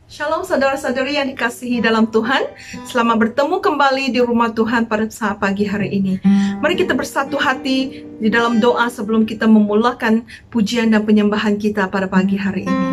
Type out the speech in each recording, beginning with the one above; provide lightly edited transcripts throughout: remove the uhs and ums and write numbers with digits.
Shalom saudara-saudari yang dikasihi dalam Tuhan. Selamat bertemu kembali di rumah Tuhan pada saat pagi hari ini. Mari kita bersatu hati di dalam doa sebelum kita memulakan pujian dan penyembahan kita pada pagi hari ini.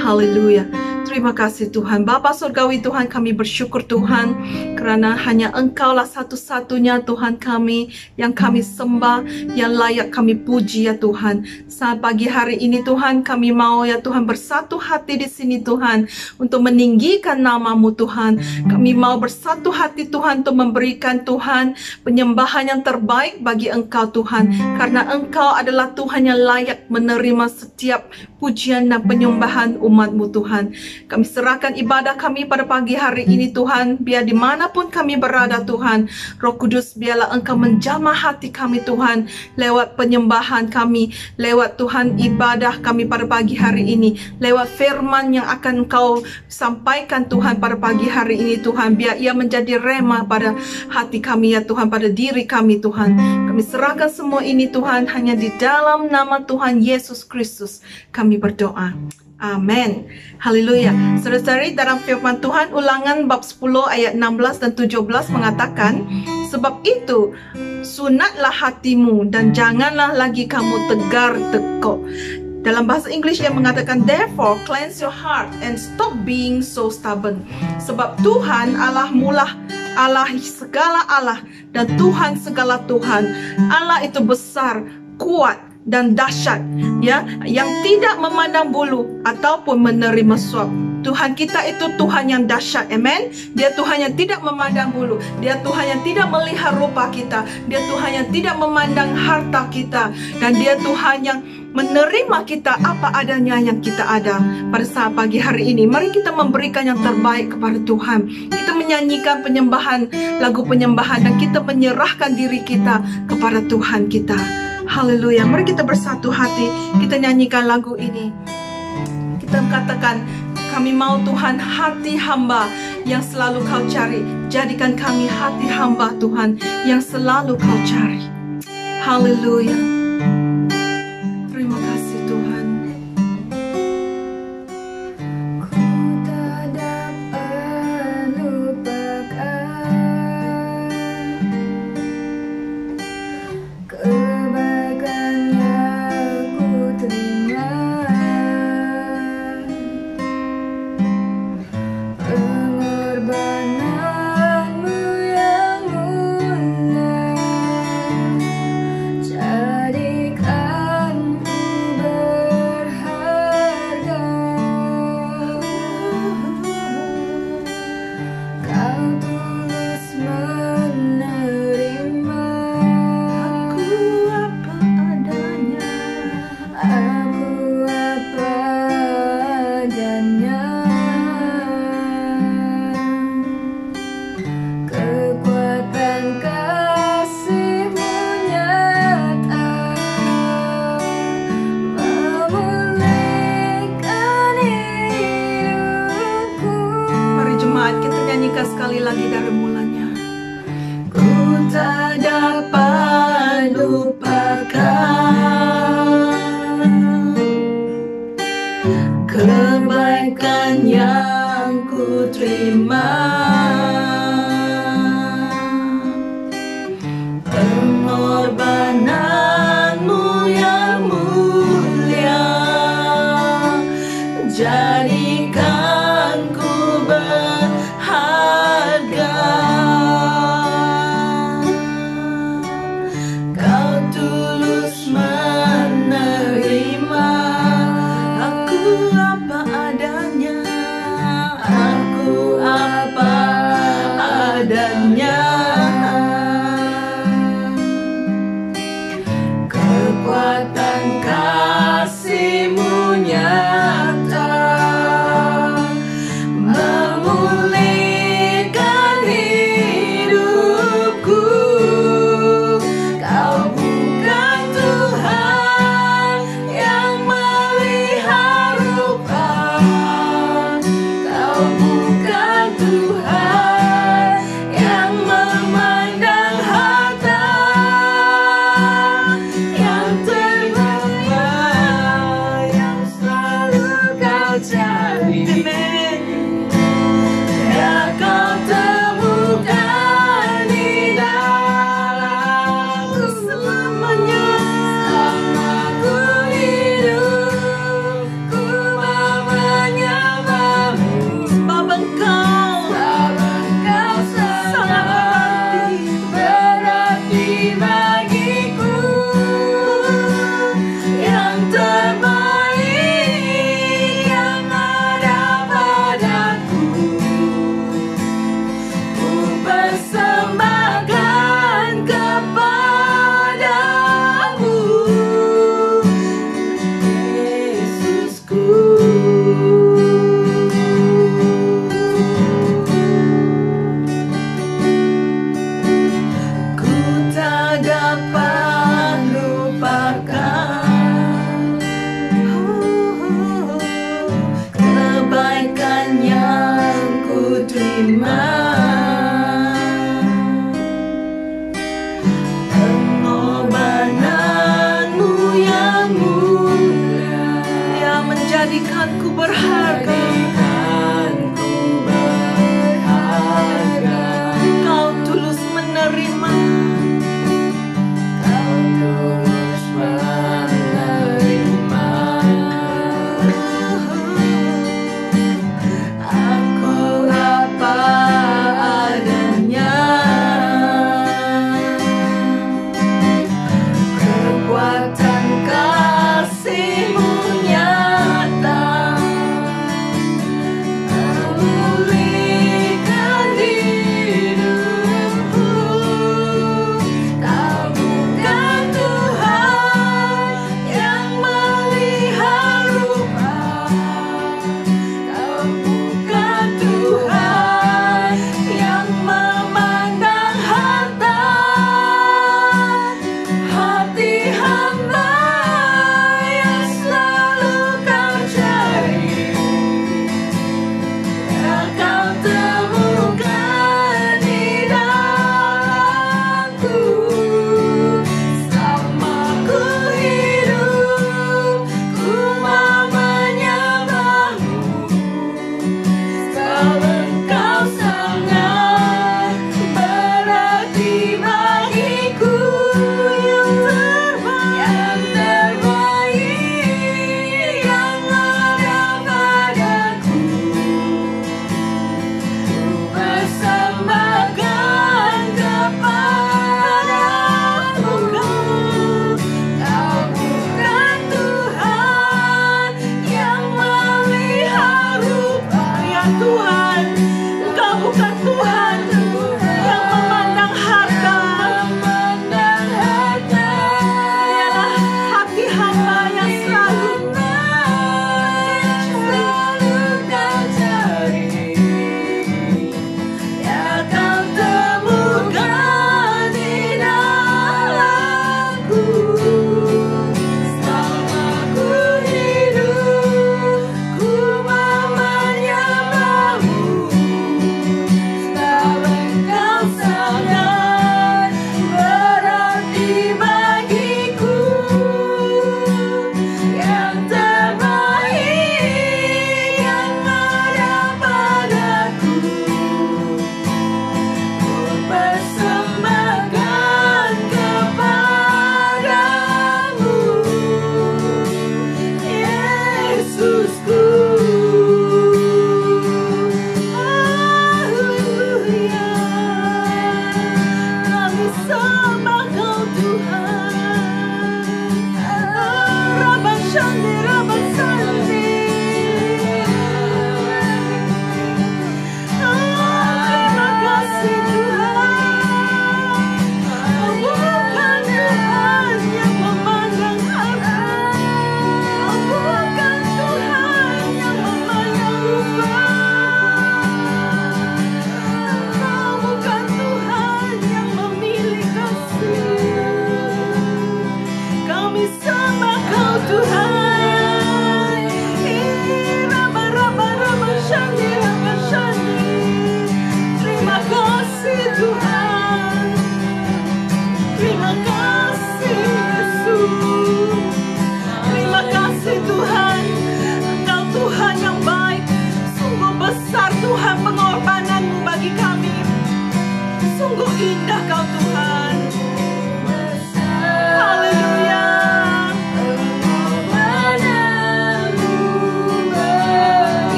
Haleluya. Terima kasih Tuhan. Bapa Surgawi Tuhan, kami bersyukur Tuhan karena hanya Engkaulah satu-satunya Tuhan kami yang kami sembah, yang layak kami puji ya Tuhan. Saat pagi hari ini Tuhan, kami mau ya Tuhan bersatu hati di sini Tuhan untuk meninggikan nama-Mu Tuhan. Kami mau bersatu hati Tuhan untuk memberikan Tuhan penyembahan yang terbaik bagi Engkau Tuhan, karena Engkau adalah Tuhan yang layak menerima setiap pujian dan penyembahan umat-Mu Tuhan. Kami serahkan ibadah kami pada pagi hari ini Tuhan. Biar dimanapun kami berada Tuhan, Roh Kudus biarlah Engkau menjamah hati kami Tuhan, lewat penyembahan kami, lewat Tuhan ibadah kami pada pagi hari ini, lewat firman yang akan Engkau sampaikan Tuhan pada pagi hari ini Tuhan. Biar ia menjadi rema pada hati kami ya Tuhan, pada diri kami Tuhan. Kami serahkan semua ini Tuhan, hanya di dalam nama Tuhan Yesus Kristus kami berdoa. Amin. Haleluya. Saudara-saudari, dalam firman Tuhan Ulangan bab 10 ayat 16 dan 17 mengatakan, sebab itu sunatlah hatimu dan janganlah lagi kamu tegar tekuk. Dalam bahasa Inggris yang mengatakan, therefore cleanse your heart and stop being so stubborn. Sebab Tuhan Allahmu lah Allah segala Allah dan Tuhan segala Tuhan. Allah itu besar, kuat dan dahsyat, ya, yang tidak memandang bulu ataupun menerima suap. Tuhan kita itu Tuhan yang dahsyat, amen. Dia Tuhan yang tidak memandang bulu, Dia Tuhan yang tidak melihat rupa kita, Dia Tuhan yang tidak memandang harta kita, dan Dia Tuhan yang menerima kita apa adanya yang kita ada. Pada saat pagi hari ini, mari kita memberikan yang terbaik kepada Tuhan. Kita menyanyikan penyembahan, lagu penyembahan, dan kita menyerahkan diri kita kepada Tuhan kita. Haleluya. Mari kita bersatu hati, kita nyanyikan lagu ini. Kita katakan, kami mau Tuhan hati hamba yang selalu Kau cari. Jadikan kami hati hamba Tuhan yang selalu Kau cari. Haleluya. Terima kasih Tuhan. Sekali lagi dari mulanya. Ku tak dapat lupakan kebaikan yang ku terima, pengorbananmu yang mulia, jadikan ku Kau tulus menerima aku apa adanya, aku apa adanya. Kekuatan kasih-Mu nyata, memulihkan hidupku. Kau bukan Tuhan yang melihat rupa, Kau bukan Tuhan yang memandang harta, yang terbaik yang selalu Kau cari. Amen. Pengorbananmu yang mulia, yang menjadikanku berharga. Kau tulus menerima. Aku apa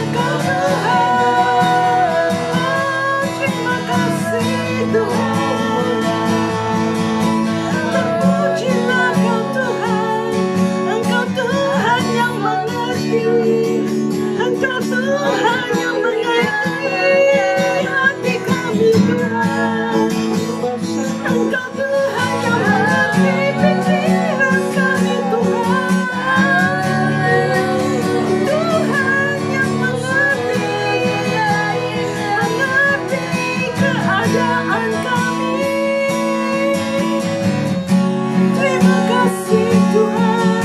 Engkau Tuhan. Terima kasih Tuhan. Terpujilah Kau Tuhan. Engkau Tuhan yang mengerti. Engkau Tuhan yang mengerti hati kami Tuhan. Engkau Tuhan yang mengerti pikiran kami Tuhan. Tuhan yang mengerti keadaan kami. Terima kasih Tuhan.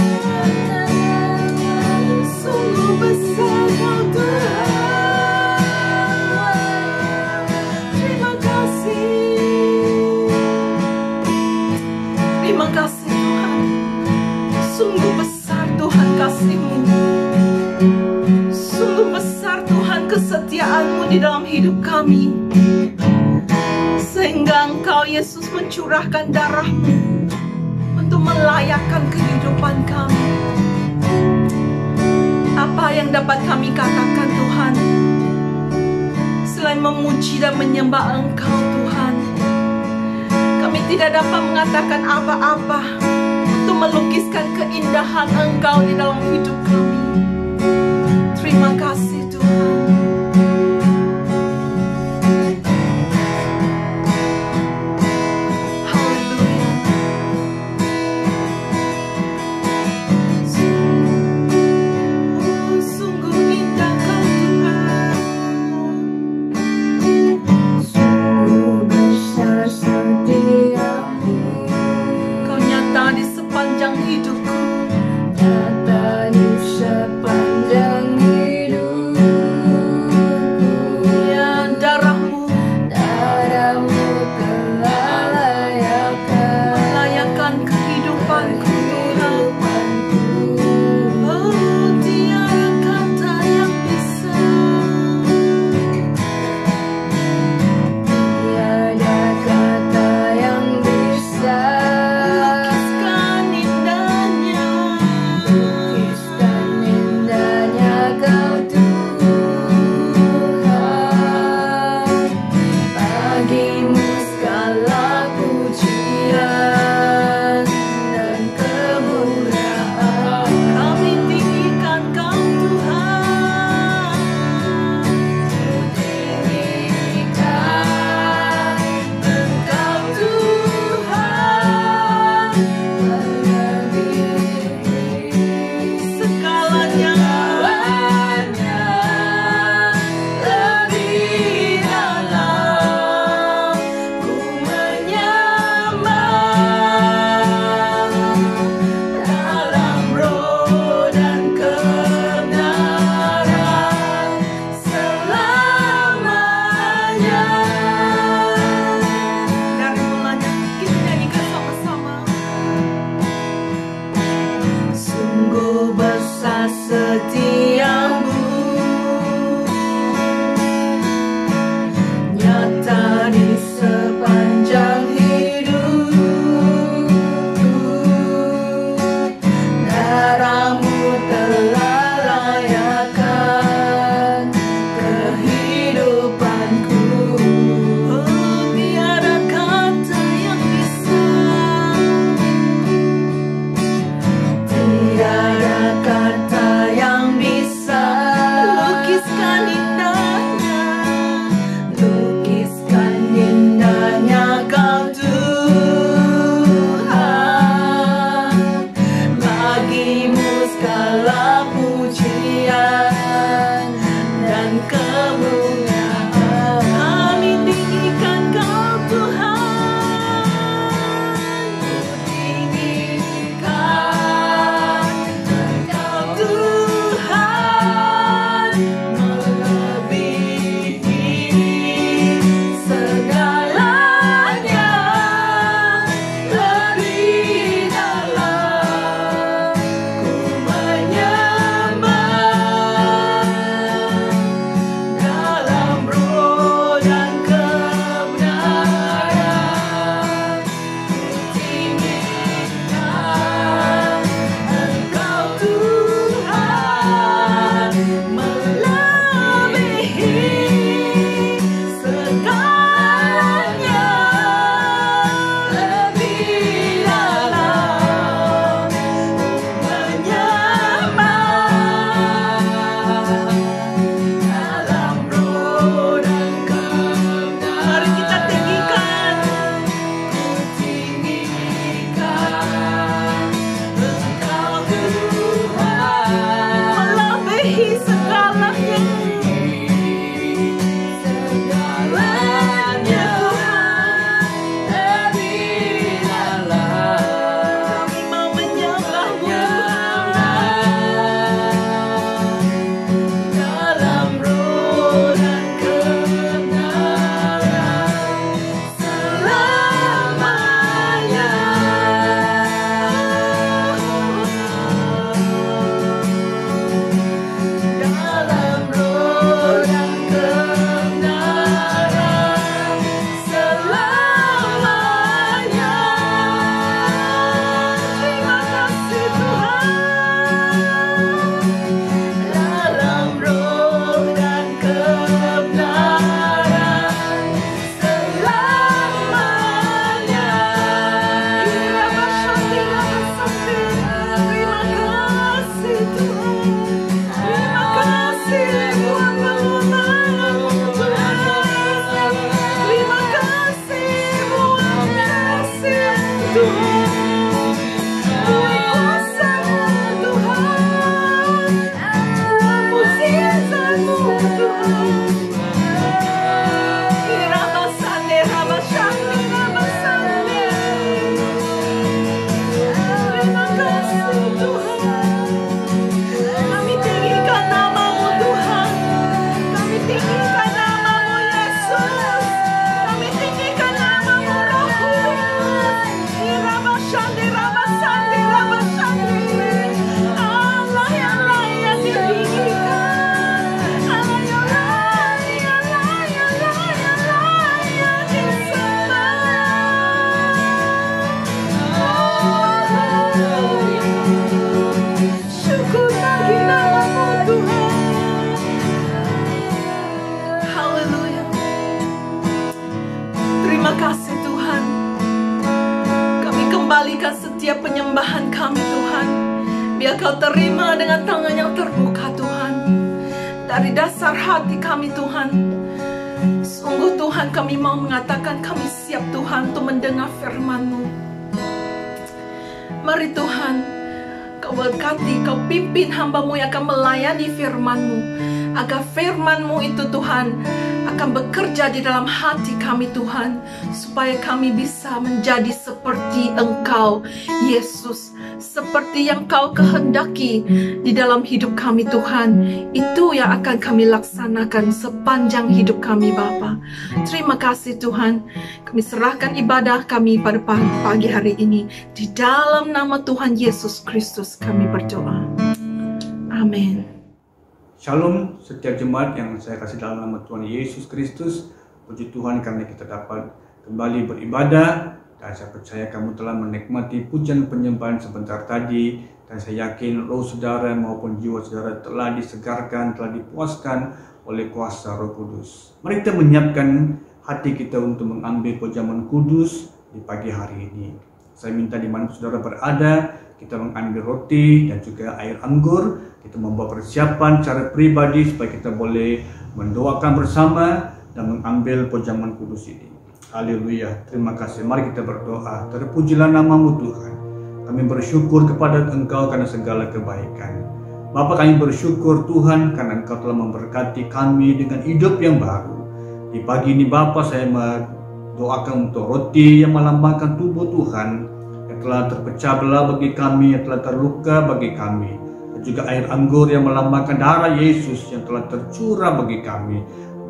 Sungguh besar Kau Tuhan. Terima kasih. Terima kasih Tuhan. Sungguh besar Tuhan kasih-Mu. Sungguh besar Tuhan kesetiaan-Mu di dalam hidup kami. Sehingga Engkau Yesus mencurahkan darah-Mu untuk melayakkan kehidupan kami. Apa yang dapat kami katakan Tuhan selain memuji dan menyembah Engkau Tuhan? Kami tidak dapat mengatakan apa-apa untuk melukiskan keindahan Engkau di dalam hidup kami. Terima kasih Tuhan. Haleluya. Sungguh indah Kau Tuhan. Sungguh besar setiamu, Kau nyata di sepanjang hidupku. nyata di sepanjang hidupku. Ya, darah-Mu Darah-Mu telah melayakkan kehidupanku Tuhan. kehidupanku. Oh, tiada kata yang bisa Tiada kata yang bisa lukiskan indahnya. lukiskan indahnya Kau Tuhan. Bagimu segala pujian dan kemuliaan. Kami tinggikan Kau Tuhan. Tinggikan Engkau Tuhan, melebihi Segalanya lebih dalam. Ku menyembah dalam roh dan kebenaran selamanya. dari mulanya kita nyanyikan sama-sama. Sungguh besar setiamu, nyata di sepanjang hidupku. Darah-Mu telah layakkan kehidupanku. Oh, tiada kata yang bisa Tiada kata yang bisa lukiskan indahnya. lukiskan indahnya Kau Tuhan. Bagimu segala pujian dan kemuliaan. Kami tinggikan Kau Tuhan. Tinggikan Engkau Tuhan, melebihi Engkau terima dengan tangan yang terbuka Tuhan. Dari dasar hati kami Tuhan, sungguh Tuhan kami mau mengatakan kami siap Tuhan untuk mendengar firman-Mu. Mari Tuhan, Kau berkati, Kau pimpin hamba-Mu yang akan melayani firman-Mu, agar firman-Mu itu Tuhan akan bekerja di dalam hati kami Tuhan, supaya kami bisa menjadi seperti Engkau Yesus, seperti yang Kau kehendaki di dalam hidup kami Tuhan. Itu yang akan kami laksanakan sepanjang hidup kami Bapa. Terima kasih Tuhan. Kami serahkan ibadah kami pada pagi hari ini. Di dalam nama Tuhan Yesus Kristus kami berdoa. Amin. Shalom setiap jemaat yang saya kasih dalam nama Tuhan Yesus Kristus. Puji Tuhan karena kita dapat kembali beribadah. Dan saya percaya kamu telah menikmati pujian penyembahan sebentar tadi. Dan saya yakin roh saudara maupun jiwa saudara telah disegarkan, telah dipuaskan oleh kuasa Roh Kudus. Mari kita menyiapkan hati kita untuk mengambil pejaman kudus di pagi hari ini. Saya minta di mana saudara berada, kita mengambil roti dan juga air anggur. Kita membuat persiapan secara pribadi supaya kita boleh mendoakan bersama dan mengambil pejaman kudus ini. Haleluya, terima kasih. Mari kita berdoa. Terpujilah nama-Mu Tuhan. Kami bersyukur kepada Engkau karena segala kebaikan. Bapa, kami bersyukur Tuhan karena Engkau telah memberkati kami dengan hidup yang baru. Di pagi ini Bapa, saya mendoakan untuk roti yang melambangkan tubuh Tuhan yang telah terpecah belah bagi kami, yang telah terluka bagi kami. Juga air anggur yang melambangkan darah Yesus yang telah tercurah bagi kami.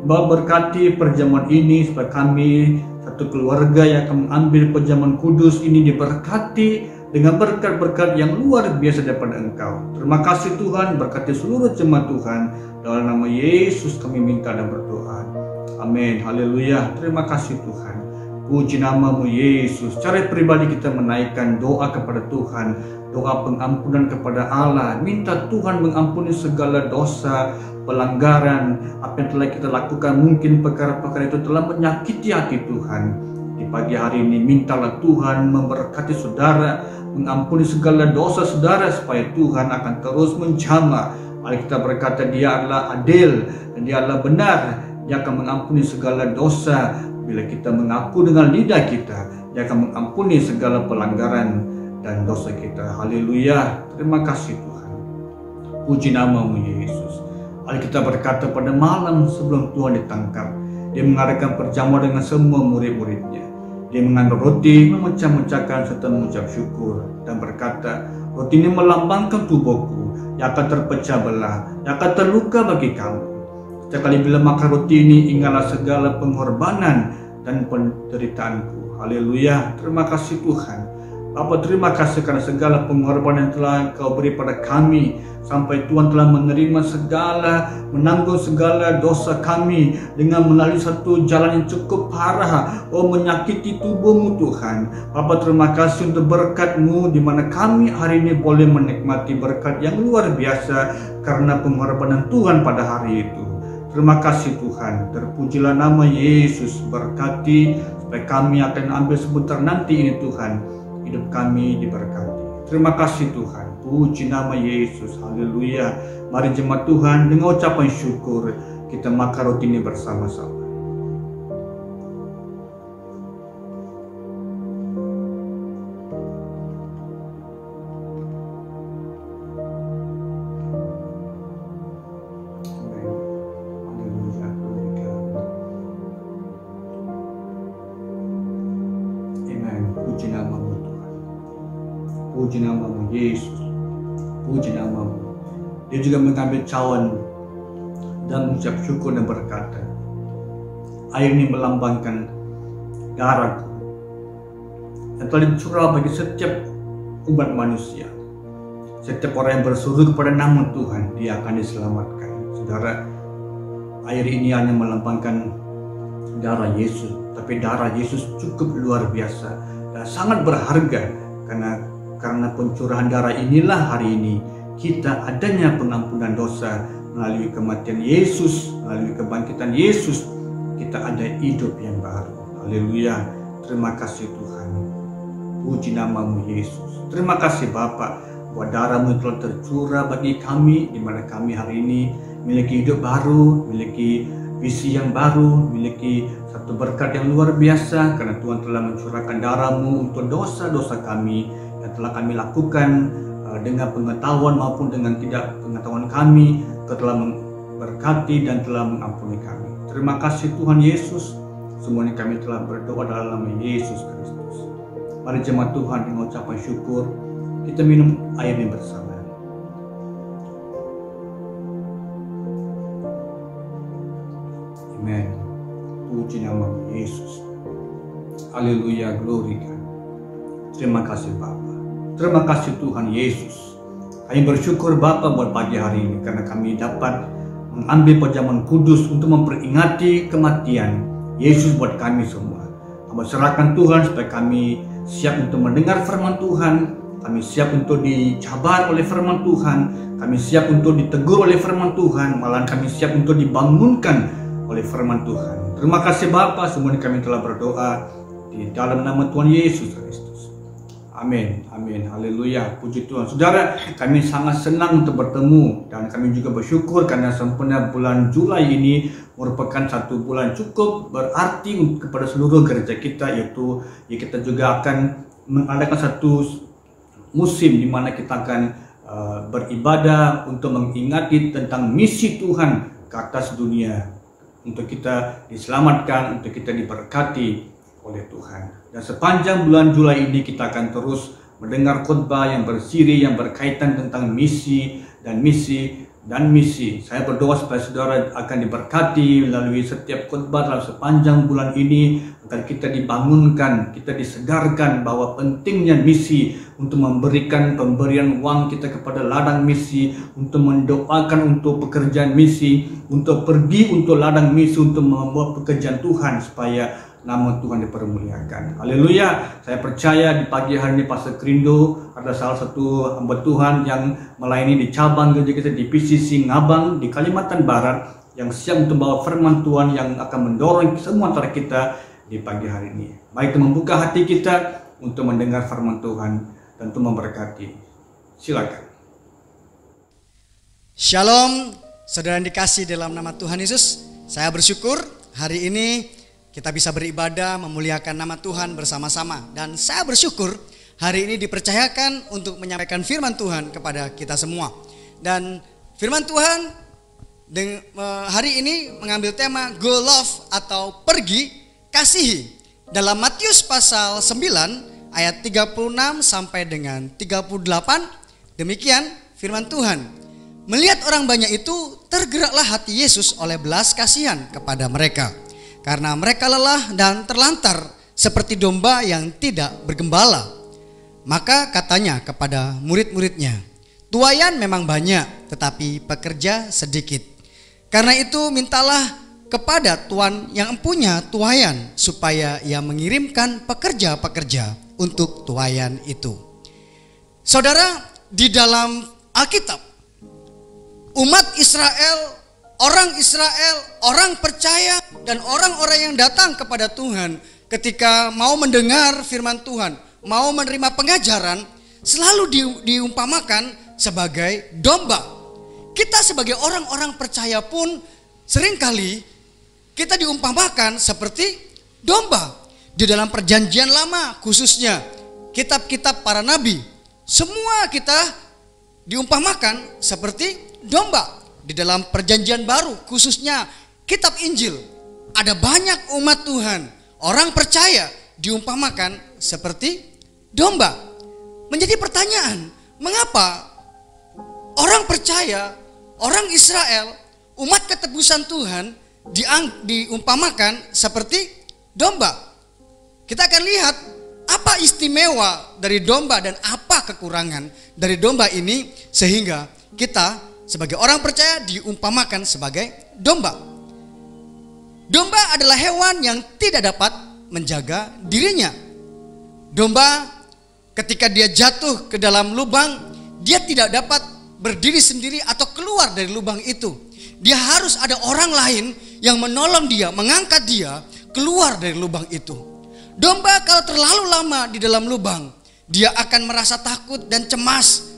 Berkati perjamuan ini supaya kami satu keluarga yang akan mengambil perjamuan kudus ini diberkati dengan berkat-berkat yang luar biasa daripada Engkau. Terima kasih Tuhan, berkati seluruh jemaat Tuhan. Dalam nama Yesus kami minta dan berdoa. Amin. Haleluya. Terima kasih Tuhan. Puji nama-Mu Yesus. Secara pribadi kita menaikkan doa kepada Tuhan, doa pengampunan kepada Allah. Minta Tuhan mengampuni segala dosa, pelanggaran, apa yang telah kita lakukan. Mungkin perkara-perkara itu telah menyakiti hati Tuhan. Di pagi hari ini mintalah Tuhan memberkati saudara, mengampuni segala dosa saudara, supaya Tuhan akan terus menjamah. Mari kita berkata Dia adalah adil dan Dia adalah benar. Dia akan mengampuni segala dosa. Bila kita mengaku dengan lidah kita, Dia akan mengampuni segala pelanggaran dan dosa kita. Haleluya. Terima kasih Tuhan. Puji nama-Mu Yesus. Mari kita berkata pada malam sebelum Tuhan ditangkap, Dia mengadakan perjamuan dengan semua murid-muridnya. Dia mengambil roti, memecah-mecahkan serta mengucap syukur dan berkata, roti ini melambangkan tubuhku yang akan terpecah belah, yang akan terluka bagi kamu. Setiap kali bila makan roti ini, ingatlah segala pengorbanan dan penderitaanku. Haleluya. Terima kasih Tuhan. Bapa, terima kasih karena segala pengorbanan yang telah Kau beri pada kami, sampai Tuhan telah menerima segala, menanggung segala dosa kami dengan melalui satu jalan yang cukup parah, menyakiti tubuh-Mu Tuhan. Bapa, terima kasih untuk berkat-Mu di mana kami hari ini boleh menikmati berkat yang luar biasa karena pengorbanan Tuhan pada hari itu. Terima kasih Tuhan. Terpujilah nama Yesus. Berkati supaya kami akan ambil sebentar nanti ini Tuhan, hidup kami diberkati. Terima kasih Tuhan. Puji nama Yesus. Haleluya. Mari jemaat Tuhan dengan ucapan syukur kita makan roti ini bersama-sama. Puji nama-Mu Tuhan. Puji nama-Mu Yesus. Puji nama-Mu. Dia juga mengambil cawan dan mengucap syukur dan berkata, air ini melambangkan darahku yang telah dicurah bagi setiap umat manusia. Setiap orang yang berseru kepada nama Tuhan, dia akan diselamatkan. Saudara, air ini hanya melambangkan darah Yesus, tapi darah Yesus cukup luar biasa dan sangat berharga, karena pencurahan darah inilah hari ini kita adanya pengampunan dosa melalui kematian Yesus, melalui kebangkitan Yesus, kita ada hidup yang baru. Haleluya. Terima kasih Tuhan. Puji nama-Mu Yesus. Terima kasih Bapa. bahwa darah-Mu telah tercurah bagi kami, di mana kami hari ini memiliki hidup baru, memiliki visi yang baru, memiliki satu berkat yang luar biasa karena Tuhan telah mencurahkan darah-Mu untuk dosa-dosa kami yang telah kami lakukan dengan pengetahuan maupun dengan tidak pengetahuan kami. Kau telah memberkati dan telah mengampuni kami. Terima kasih Tuhan Yesus. Semuanya kami telah berdoa dalam nama Yesus Kristus. Mari jemaat Tuhan dengan ucapan syukur kita minum air ini bersama. Amen. Puji nama Yesus. Haleluya, glory God. Terima kasih Bapa. Terima kasih Tuhan Yesus. Kami bersyukur Bapa buat pagi hari ini karena kami dapat mengambil perjamuan kudus untuk memperingati kematian Yesus buat kami semua. Kami serahkan Tuhan supaya kami siap untuk mendengar firman Tuhan. Kami siap untuk dicabar oleh firman Tuhan. Kami siap untuk ditegur oleh firman Tuhan. Malahan kami siap untuk dibangunkan oleh firman Tuhan. Terima kasih Bapa, semuanya kami telah berdoa di dalam nama Tuhan Yesus Kristus. Amin, amin, haleluya, puji Tuhan. Saudara, kami sangat senang untuk bertemu dan kami juga bersyukur karena sempurna bulan Julai ini merupakan satu bulan cukup berarti kepada seluruh gereja kita, yaitu kita juga akan mengadakan satu musim di mana kita akan beribadah untuk mengingati tentang misi Tuhan ke atas dunia, untuk kita diselamatkan, untuk kita diberkati oleh Tuhan. Dan sepanjang bulan Julai ini kita akan terus mendengar khotbah yang bersiri, yang berkaitan tentang misi dan misi dan misi. Saya berdoa supaya saudara akan diberkati melalui setiap khotbah dalam sepanjang bulan ini, agar kita dibangunkan, kita disegarkan bahwa pentingnya misi, untuk memberikan pemberian uang kita kepada ladang misi, untuk mendoakan untuk pekerjaan misi, untuk pergi untuk ladang misi, untuk membuat pekerjaan Tuhan supaya nama Tuhan dipermuliakan. Haleluya. Saya percaya di pagi hari ini Pastor Krindo ada salah satu hamba Tuhan yang melayani di cabang gereja kita di PCC Ngabang di Kalimantan Barat, yang siap untuk membawa firman Tuhan yang akan mendorong semua antara kita di pagi hari ini. Mari kita membuka hati kita untuk mendengar firman Tuhan dan untuk memberkati. Silakan. Shalom, saudara yang dikasih dalam nama Tuhan Yesus. Saya bersyukur hari ini kita bisa beribadah memuliakan nama Tuhan bersama-sama. Dan saya bersyukur hari ini dipercayakan untuk menyampaikan firman Tuhan kepada kita semua. Dan firman Tuhan hari ini mengambil tema Go Love atau pergi kasihi. Dalam Matius pasal 9 ayat 36 sampai dengan 38, demikian firman Tuhan. Melihat orang banyak itu, tergeraklah hati Yesus oleh belas kasihan kepada mereka, karena mereka lelah dan terlantar seperti domba yang tidak bergembala. Maka katanya kepada murid-muridnya, tuaian memang banyak, tetapi pekerja sedikit. Karena itu mintalah kepada Tuhan yang punya tuaian, supaya ia mengirimkan pekerja-pekerja untuk tuaian itu. Saudara, di dalam Alkitab, umat Israel, orang percaya dan orang-orang yang datang kepada Tuhan ketika mau mendengar firman Tuhan, mau menerima pengajaran, selalu diumpamakan sebagai domba. Kita sebagai orang-orang percaya pun seringkali kita diumpamakan seperti domba. Di dalam perjanjian lama khususnya kitab-kitab para nabi, semua kita diumpamakan seperti domba. Di dalam perjanjian baru khususnya kitab Injil, ada banyak umat Tuhan, orang percaya diumpamakan seperti domba. Menjadi pertanyaan, mengapa orang percaya, orang Israel, umat ketebusan Tuhan diumpamakan seperti domba? Kita akan lihat apa istimewa dari domba dan apa kekurangan dari domba ini sehingga kita sebagai orang percaya diumpamakan sebagai domba. Domba adalah hewan yang tidak dapat menjaga dirinya. Domba ketika dia jatuh ke dalam lubang, dia tidak dapat berdiri sendiri atau keluar dari lubang itu. Dia harus ada orang lain yang menolong dia, mengangkat dia keluar dari lubang itu. Domba kalau terlalu lama di dalam lubang, dia akan merasa takut dan cemas,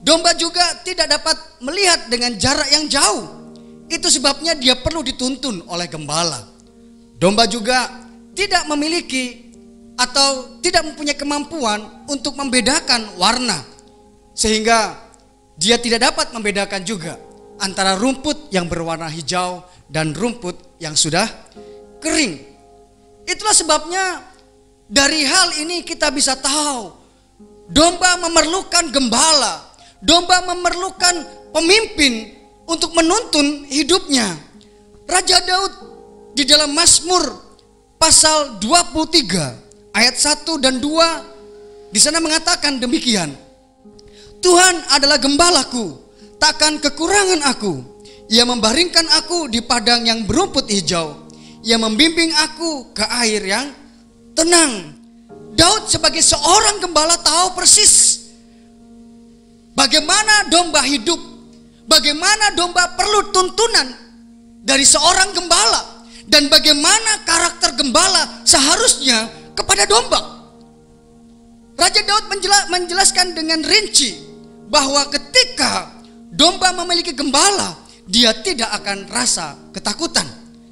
Domba juga tidak dapat melihat dengan jarak yang jauh. Itu sebabnya dia perlu dituntun oleh gembala. Domba juga tidak memiliki atau tidak mempunyai kemampuan untuk membedakan warna, sehingga dia tidak dapat membedakan juga antara rumput yang berwarna hijau dan rumput yang sudah kering. Itulah sebabnya dari hal ini kita bisa tahu domba memerlukan gembala, domba memerlukan pemimpin untuk menuntun hidupnya. Raja Daud di dalam Mazmur pasal 23 ayat 1 dan 2 di sana mengatakan demikian. Tuhan adalah gembalaku, takkan kekurangan aku. Ia membaringkan aku di padang yang berumput hijau. Ia membimbing aku ke air yang tenang. Daud sebagai seorang gembala tahu persis bagaimana domba hidup, bagaimana domba perlu tuntunan dari seorang gembala, dan bagaimana karakter gembala seharusnya kepada domba. Raja Daud menjelaskan dengan rinci bahwa ketika domba memiliki gembala, dia tidak akan rasa ketakutan.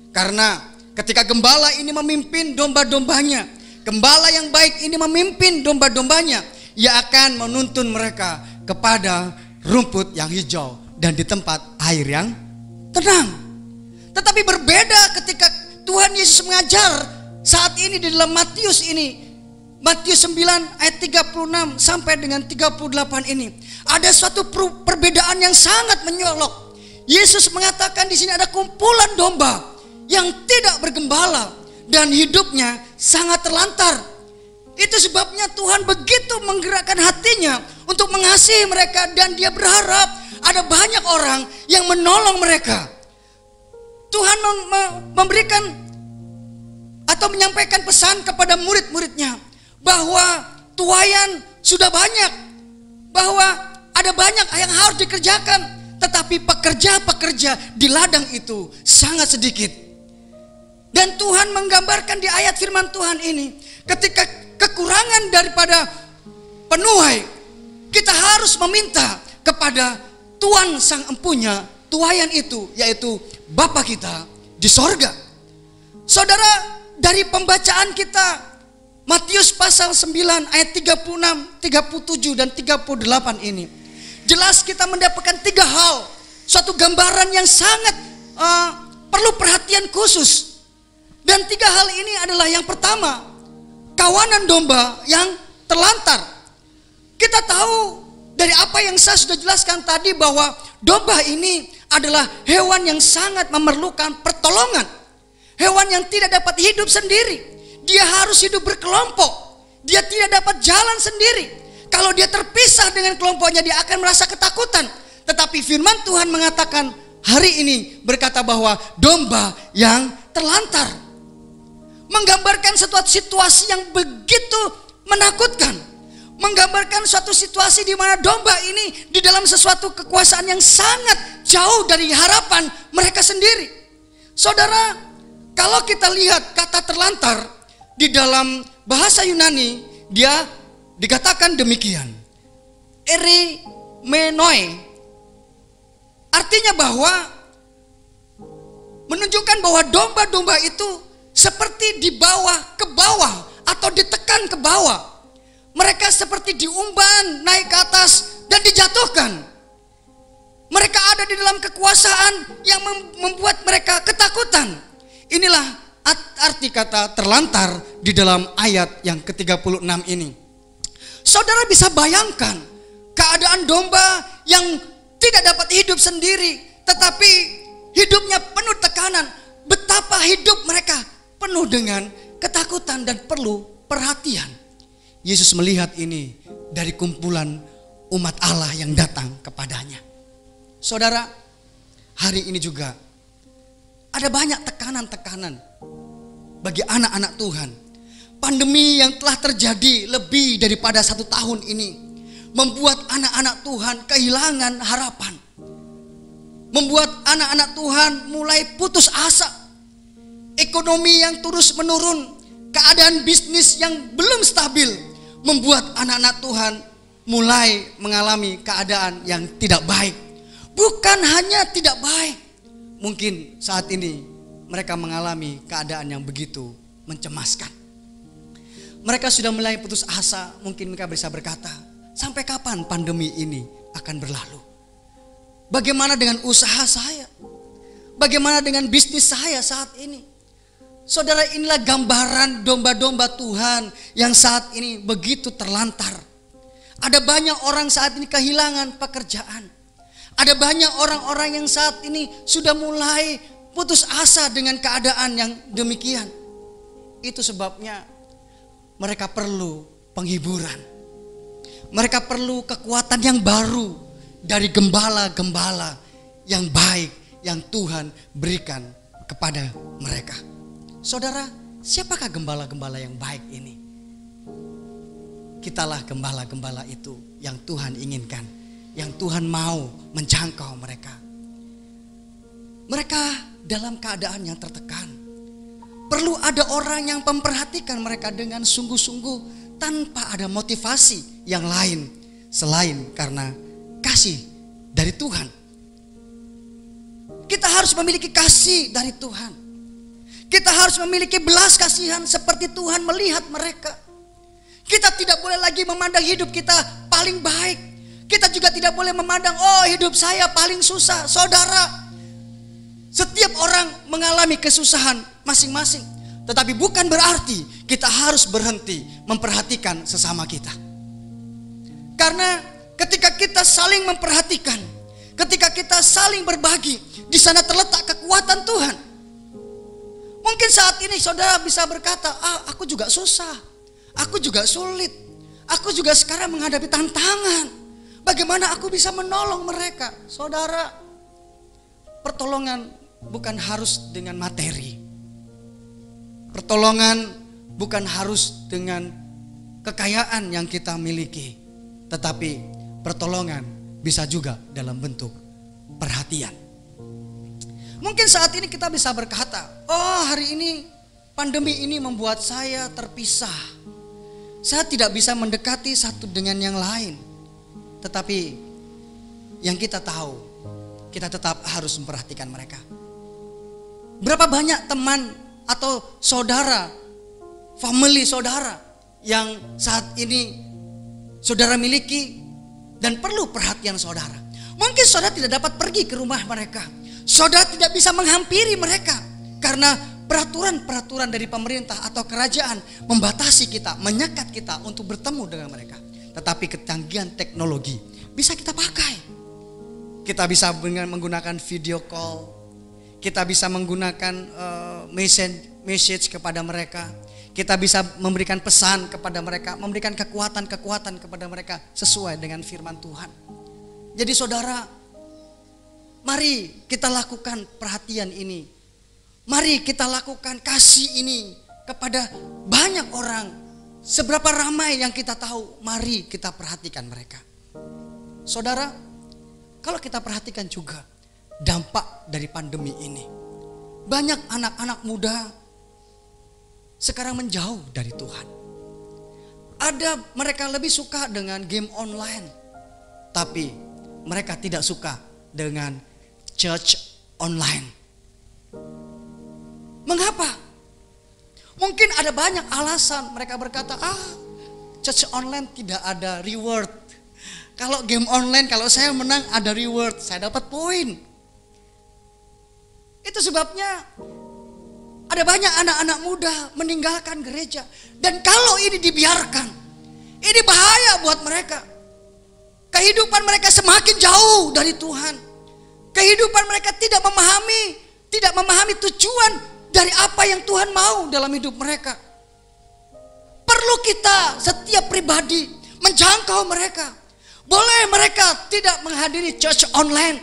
Karena ketika gembala ini memimpin domba-dombanya, gembala yang baik ini memimpin domba-dombanya, ia akan menuntun mereka kepada rumput yang hijau dan di tempat air yang tenang. Tetapi berbeda ketika Tuhan Yesus mengajar saat ini di dalam Matius ini. Matius 9 ayat 36 sampai dengan 38 ini. Ada suatu perbedaan yang sangat menyolok. Yesus mengatakan di sini ada kumpulan domba yang tidak bergembala dan hidupnya sangat terlantar. Itu sebabnya Tuhan begitu menggerakkan hatinya untuk mengasihi mereka, dan dia berharap ada banyak orang yang menolong mereka. Tuhan memberikan atau menyampaikan pesan kepada murid-muridnya bahwa tuaian sudah banyak, bahwa ada banyak yang harus dikerjakan, tetapi pekerja-pekerja di ladang itu sangat sedikit. Dan Tuhan menggambarkan di ayat firman Tuhan ini, ketika kekurangan daripada penuai, kita harus meminta kepada Tuhan Sang Empunya tuaian itu, yaitu Bapa kita di sorga. Saudara, dari pembacaan kita Matius pasal 9 ayat 36, 37 dan 38 ini, jelas kita mendapatkan 3 hal, suatu gambaran yang sangat perlu perhatian khusus. Dan 3 hal ini adalah yang pertama, kawanan domba yang terlantar. Kita tahu dari apa yang saya sudah jelaskan tadi bahwa domba ini adalah hewan yang sangat memerlukan pertolongan. Hewan yang tidak dapat hidup sendiri. Dia harus hidup berkelompok. Dia tidak dapat jalan sendiri. Kalau dia terpisah dengan kelompoknya, dia akan merasa ketakutan. Tetapi firman Tuhan mengatakan hari ini berkata bahwa domba yang terlantar, menggambarkan suatu situasi yang begitu menakutkan, menggambarkan suatu situasi di mana domba ini di dalam sesuatu kekuasaan yang sangat jauh dari harapan mereka sendiri. Saudara, kalau kita lihat kata terlantar di dalam bahasa Yunani, dia dikatakan demikian, erimenoi, artinya bahwa menunjukkan bahwa domba-domba itu seperti dibawa ke bawah atau ditekan ke bawah. Mereka seperti diumban naik ke atas dan dijatuhkan. Mereka ada di dalam kekuasaan yang membuat mereka ketakutan. Inilah arti kata terlantar di dalam ayat yang ke-36 ini. Saudara bisa bayangkan keadaan domba yang tidak dapat hidup sendiri, tetapi hidupnya penuh tekanan. Betapa hidup mereka penuh dengan ketakutan dan perlu perhatian. Yesus melihat ini dari kumpulan umat Allah yang datang kepadanya. Saudara, hari ini juga ada banyak tekanan-tekanan bagi anak-anak Tuhan. Pandemi yang telah terjadi lebih daripada 1 tahun ini membuat anak-anak Tuhan kehilangan harapan, membuat anak-anak Tuhan mulai putus asa. Ekonomi yang terus menurun, keadaan bisnis yang belum stabil membuat anak-anak Tuhan mulai mengalami keadaan yang tidak baik. Bukan hanya tidak baik, mungkin saat ini mereka mengalami keadaan yang begitu mencemaskan. Mereka sudah mulai putus asa. Mungkin mereka bisa berkata, sampai kapan pandemi ini akan berlalu? Bagaimana dengan usaha saya? Bagaimana dengan bisnis saya saat ini? Saudara, inilah gambaran domba-domba Tuhan yang saat ini begitu terlantar. Ada banyak orang saat ini kehilangan pekerjaan. Ada banyak orang-orang yang saat ini sudah mulai putus asa dengan keadaan yang demikian. Itu sebabnya mereka perlu penghiburan. Mereka perlu kekuatan yang baru dari gembala-gembala yang baik yang Tuhan berikan kepada mereka. Saudara, siapakah gembala-gembala yang baik ini? Kitalah gembala-gembala itu yang Tuhan inginkan, yang Tuhan mau menjangkau mereka. Mereka dalam keadaan yang tertekan. Perlu ada orang yang memperhatikan mereka dengan sungguh-sungguh tanpa ada motivasi yang lain selain karena kasih dari Tuhan. Kita harus memiliki kasih dari Tuhan. Kita harus memiliki belas kasihan seperti Tuhan melihat mereka. Kita tidak boleh lagi memandang hidup kita paling baik. Kita juga tidak boleh memandang, oh hidup saya paling susah. Saudara, setiap orang mengalami kesusahan masing-masing. Tetapi bukan berarti kita harus berhenti memperhatikan sesama kita. Karena ketika kita saling memperhatikan, ketika kita saling berbagi, di sana terletak kekuatan Tuhan. Mungkin saat ini saudara bisa berkata, aku juga susah, aku juga sulit, aku juga sekarang menghadapi tantangan. Bagaimana aku bisa menolong mereka? Saudara, pertolongan bukan harus dengan materi. Pertolongan bukan harus dengan kekayaan yang kita miliki. Tetapi pertolongan bisa juga dalam bentuk perhatian. Mungkin saat ini kita bisa berkata, oh hari ini pandemi ini membuat saya terpisah. Saya tidak bisa mendekati satu dengan yang lain. Tetapi yang kita tahu, kita tetap harus memperhatikan mereka. Berapa banyak teman atau saudara, family saudara yang saat ini saudara miliki dan perlu perhatian saudara. Mungkin saudara tidak dapat pergi ke rumah mereka. Saudara tidak bisa menghampiri mereka karena peraturan-peraturan dari pemerintah atau kerajaan membatasi kita, menyekat kita untuk bertemu dengan mereka. Tetapi kecanggihan teknologi bisa kita pakai. Kita bisa menggunakan video call. Kita bisa menggunakan message kepada mereka. Kita bisa memberikan pesan kepada mereka, memberikan kekuatan-kekuatan kepada mereka sesuai dengan firman Tuhan. Jadi saudara, mari kita lakukan perhatian ini. Mari kita lakukan kasih ini kepada banyak orang. Seberapa ramai yang kita tahu, mari kita perhatikan mereka. Saudara, kalau kita perhatikan juga dampak dari pandemi ini. Banyak anak-anak muda sekarang menjauh dari Tuhan. Ada mereka lebih suka dengan game online, tapi mereka tidak suka dengan church online. Mengapa? Mungkin ada banyak alasan. Mereka berkata, church online tidak ada reward. Kalau game online, kalau saya menang ada reward, saya dapat poin. Itu sebabnya ada banyak anak-anak muda meninggalkan gereja. Dan kalau ini dibiarkan, ini bahaya buat mereka. Kehidupan mereka semakin jauh dari Tuhan. Kehidupan mereka tidak memahami tujuan dari apa yang Tuhan mau dalam hidup mereka. Perlu kita setiap pribadi menjangkau mereka. Boleh mereka tidak menghadiri church online,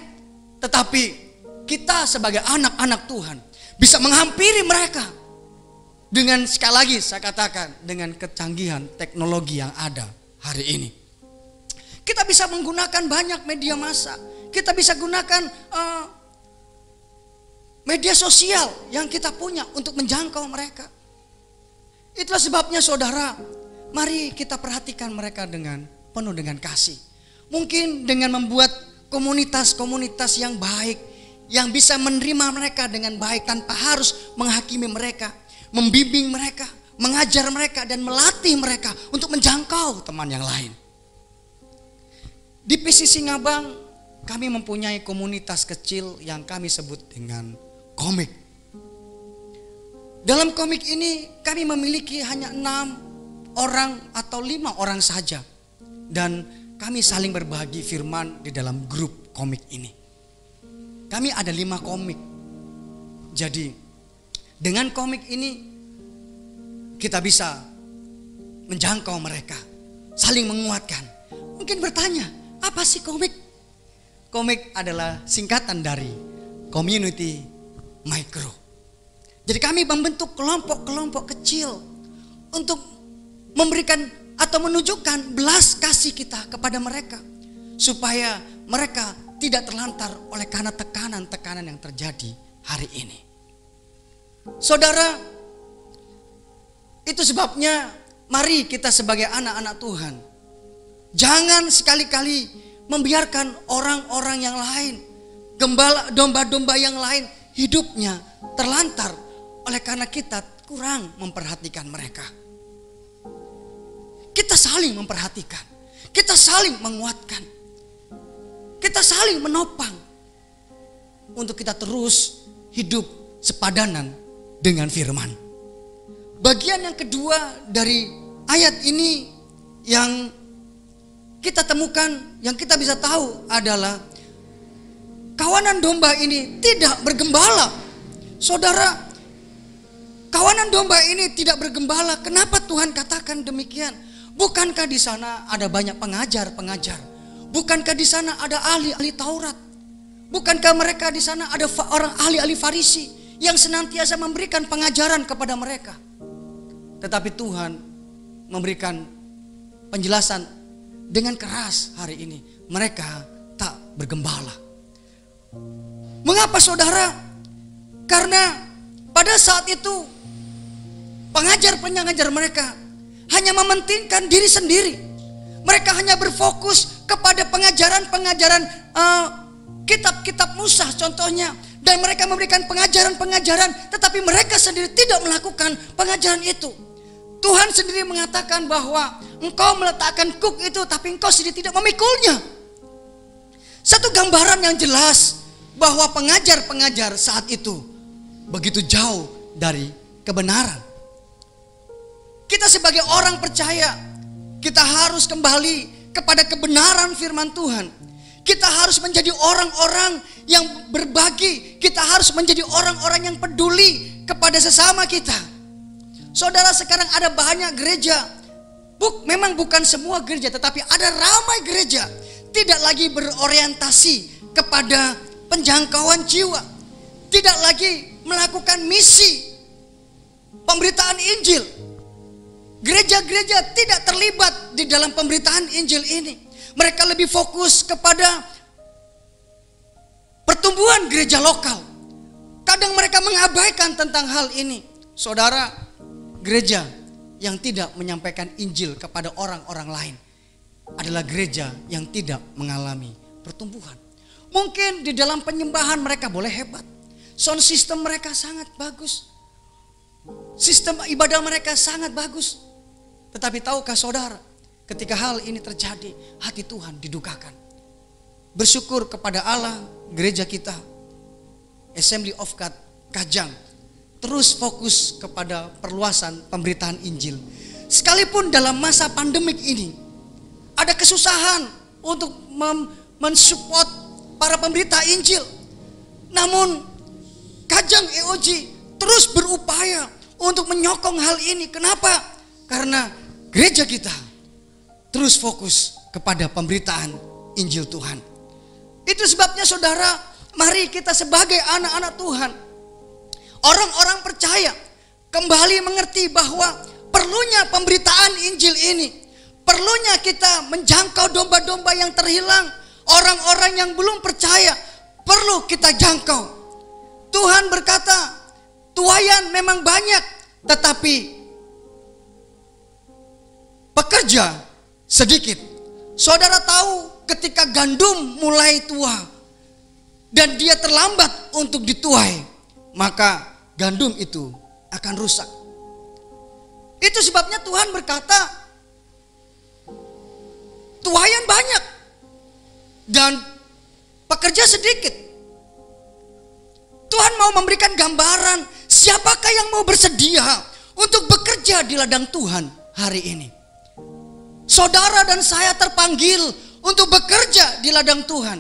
tetapi kita sebagai anak-anak Tuhan bisa menghampiri mereka dengan, sekali lagi saya katakan, dengan kecanggihan teknologi yang ada hari ini. Kita bisa menggunakan banyak media massa. Kita bisa gunakan media sosial yang kita punya untuk menjangkau mereka. Itulah sebabnya saudara, mari kita perhatikan mereka dengan penuh dengan kasih. Mungkin dengan membuat komunitas-komunitas yang baik, yang bisa menerima mereka dengan baik tanpa harus menghakimi mereka, membimbing mereka, mengajar mereka dan melatih mereka untuk menjangkau teman yang lain. Di PCC Ngabang kami mempunyai komunitas kecil yang kami sebut dengan komik. Dalam komik ini kami memiliki hanya 6 orang atau 5 orang saja. Dan kami saling berbagi firman di dalam grup komik ini. Kami ada 5 komik. Jadi dengan komik ini kita bisa menjangkau mereka, saling menguatkan. Mungkin bertanya, apa sih komik? Komik adalah singkatan dari Community Micro. Jadi kami membentuk kelompok-kelompok kecil untuk memberikan atau menunjukkan belas kasih kita kepada mereka, supaya mereka tidak terlantar oleh karena tekanan-tekanan yang terjadi hari ini. Saudara, itu sebabnya mari kita sebagai anak-anak Tuhan, jangan sekali-kali membiarkan orang-orang yang lain, gembala, domba-domba yang lain hidupnya terlantar oleh karena kita kurang memperhatikan mereka. Kita saling memperhatikan, kita saling menguatkan, kita saling menopang untuk kita terus hidup sepadanan dengan firman. Bagian yang kedua dari ayat ini yang kita temukan, yang kita bisa tahu adalah kawanan domba ini tidak bergembala. Saudara, kawanan domba ini tidak bergembala. Kenapa Tuhan katakan demikian? Bukankah di sana ada banyak pengajar-pengajar? Bukankah di sana ada ahli-ahli Taurat? Bukankah mereka di sana ada orang ahli-ahli Farisi yang senantiasa memberikan pengajaran kepada mereka? Tetapi Tuhan memberikan penjelasan dengan keras hari ini. Mereka tak bergembala. Mengapa saudara? Karena pada saat itu pengajar-pengajar mereka hanya mementingkan diri sendiri. Mereka hanya berfokus kepada pengajaran-pengajaran kitab-kitab Musa contohnya. Dan mereka memberikan pengajaran-pengajaran, tetapi mereka sendiri tidak melakukan pengajaran itu. Tuhan sendiri mengatakan bahwa engkau meletakkan kuk itu, tapi engkau sendiri tidak memikulnya. Satu gambaran yang jelas bahwa pengajar-pengajar saat itu begitu jauh dari kebenaran. Kita sebagai orang percaya, kita harus kembali kepada kebenaran firman Tuhan. Kita harus menjadi orang-orang yang berbagi. Kita harus menjadi orang-orang yang peduli kepada sesama kita. Saudara, sekarang ada banyak gereja. Memang bukan semua gereja, tetapi ada ramai gereja tidak lagi berorientasi kepada penjangkauan jiwa. Tidak lagi melakukan misi pemberitaan Injil. Gereja-gereja tidak terlibat di dalam pemberitaan Injil ini. Mereka lebih fokus kepada pertumbuhan gereja lokal. Kadang mereka mengabaikan tentang hal ini. Saudara, gereja yang tidak menyampaikan Injil kepada orang-orang lain adalah gereja yang tidak mengalami pertumbuhan. Mungkin di dalam penyembahan mereka boleh hebat. Sound system mereka sangat bagus. Sistem ibadah mereka sangat bagus. Tetapi tahukah saudara, ketika hal ini terjadi, hati Tuhan didukakan. Bersyukur kepada Allah, gereja kita, Assembly of God Kajang, terus fokus kepada perluasan pemberitaan Injil. Sekalipun dalam masa pandemik ini, ada kesusahan untuk mensupport para pemberita Injil. Namun, Kajang EOG terus berupaya untuk menyokong hal ini. Kenapa? Karena gereja kita terus fokus kepada pemberitaan Injil Tuhan. Itu sebabnya saudara, mari kita sebagai anak-anak Tuhan, orang-orang percaya, kembali mengerti bahwa perlunya pemberitaan Injil ini. Perlunya kita menjangkau domba-domba yang terhilang. Orang-orang yang belum percaya perlu kita jangkau. Tuhan berkata, tuaian memang banyak, tetapi pekerja sedikit. Saudara tahu ketika gandum mulai tua dan dia terlambat untuk dituai, maka gandum itu akan rusak. Itu sebabnya Tuhan berkata, tuaian banyak dan pekerja sedikit. Tuhan mau memberikan gambaran siapakah yang mau bersedia untuk bekerja di ladang Tuhan hari ini. Saudara dan saya terpanggil untuk bekerja di ladang Tuhan.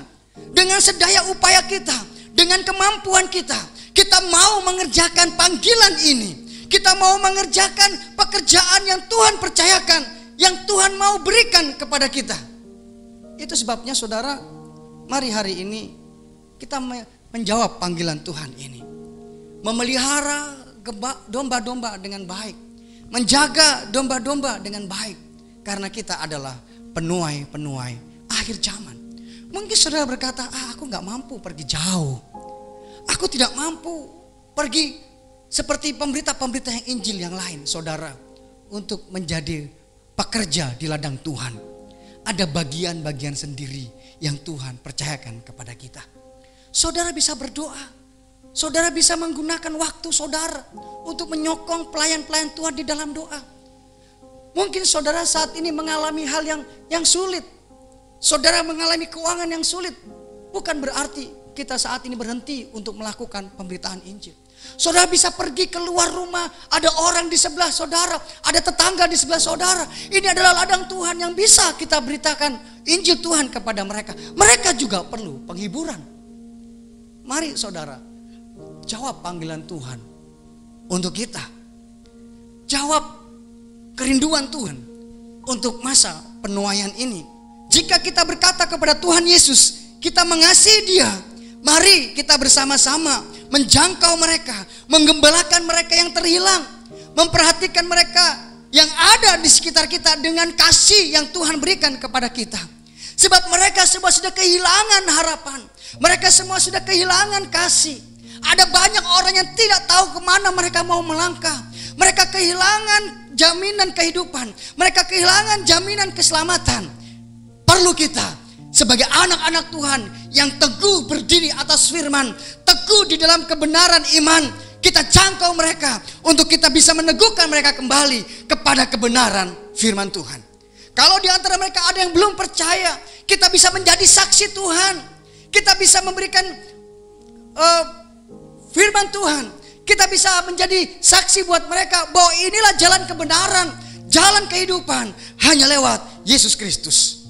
Dengan sedaya upaya kita, dengan kemampuan kita, kita mau mengerjakan panggilan ini. Kita mau mengerjakan pekerjaan yang Tuhan percayakan, yang Tuhan mau berikan kepada kita. Itu sebabnya saudara, mari hari ini kita menjawab panggilan Tuhan ini. Memelihara domba-domba dengan baik. Menjaga domba-domba dengan baik. Karena kita adalah penuai-penuai akhir zaman. Mungkin saudara berkata, aku gak mampu pergi jauh. Aku tidak mampu pergi seperti pemberita-pemberita yang Injil yang lain, saudara. Untuk menjadi pekerja di ladang Tuhan. Ada bagian-bagian sendiri yang Tuhan percayakan kepada kita. Saudara bisa berdoa. Saudara bisa menggunakan waktu saudara untuk menyokong pelayan-pelayan Tuhan di dalam doa. Mungkin saudara saat ini mengalami hal yang sulit. Saudara mengalami keuangan yang sulit. Bukan berarti kita saat ini berhenti untuk melakukan pemberitaan Injil. Saudara bisa pergi keluar rumah, ada orang di sebelah saudara, ada tetangga di sebelah saudara. Ini adalah ladang Tuhan yang bisa kita beritakan Injil Tuhan kepada mereka. Mereka juga perlu penghiburan. Mari saudara, jawab panggilan Tuhan untuk kita. Jawab kerinduan Tuhan untuk masa penuaian ini. Jika kita berkata kepada Tuhan Yesus, kita mengasihi Dia, mari kita bersama-sama menjangkau mereka, menggembalakan mereka yang terhilang, memperhatikan mereka yang ada di sekitar kita dengan kasih yang Tuhan berikan kepada kita. Sebab mereka semua sudah kehilangan harapan, mereka semua sudah kehilangan kasih. Ada banyak orang yang tidak tahu kemana mereka mau melangkah. Mereka kehilangan jaminan kehidupan, mereka kehilangan jaminan keselamatan. Perlu kita sebagai anak-anak Tuhan yang teguh berdiri atas firman, teguh di dalam kebenaran iman, kita jangkau mereka untuk kita bisa meneguhkan mereka kembali kepada kebenaran firman Tuhan. Kalau di antara mereka ada yang belum percaya, kita bisa menjadi saksi Tuhan. Kita bisa memberikan firman Tuhan. Kita bisa menjadi saksi buat mereka bahwa inilah jalan kebenaran, jalan kehidupan, hanya lewat Yesus Kristus.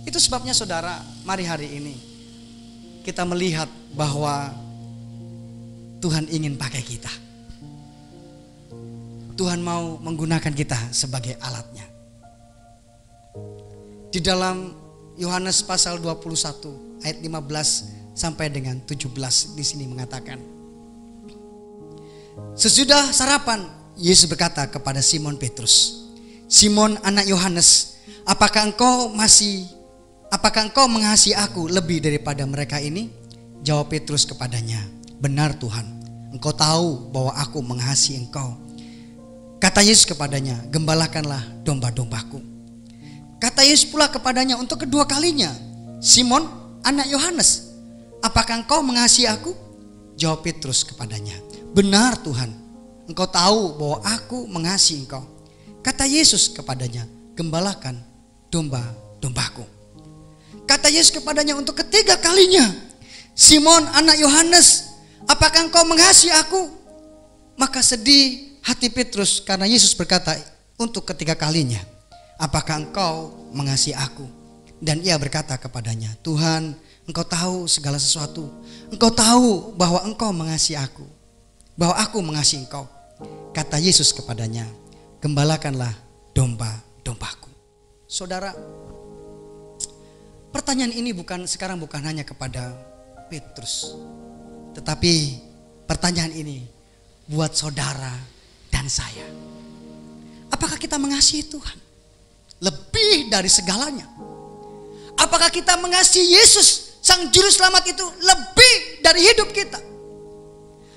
Itu sebabnya saudara, mari hari ini kita melihat bahwa Tuhan ingin pakai kita. Tuhan mau menggunakan kita sebagai alatnya. Di dalam Yohanes pasal 21 ayat 15 sampai dengan 17 di sini mengatakan, sesudah sarapan Yesus berkata kepada Simon Petrus, Simon anak Yohanes, apakah engkau mengasihi aku lebih daripada mereka ini? Jawab Petrus kepadanya, benar Tuhan, engkau tahu bahwa aku mengasihi engkau. Kata Yesus kepadanya, gembalakanlah domba-dombaku. Kata Yesus pula kepadanya untuk kedua kalinya, Simon anak Yohanes, apakah engkau mengasihi aku? Jawab Petrus kepadanya, benar Tuhan, engkau tahu bahwa aku mengasihi engkau. Kata Yesus kepadanya, gembalakan domba-dombaku. Kata Yesus kepadanya untuk ketiga kalinya, Simon anak Yohanes, apakah engkau mengasihi aku? Maka sedih hati Petrus karena Yesus berkata untuk ketiga kalinya, apakah engkau mengasihi aku? Dan ia berkata kepadanya, Tuhan, engkau tahu segala sesuatu. Engkau tahu bahwa engkau mengasihi aku, bahwa aku mengasihi engkau. Kata Yesus kepadanya, gembalakanlah domba-dombaku. Saudara, pertanyaan ini bukan hanya kepada Petrus, tetapi pertanyaan ini buat saudara dan saya. Apakah kita mengasihi Tuhan lebih dari segalanya? Apakah kita mengasihi Yesus Sang Juru Selamat itu lebih dari hidup kita?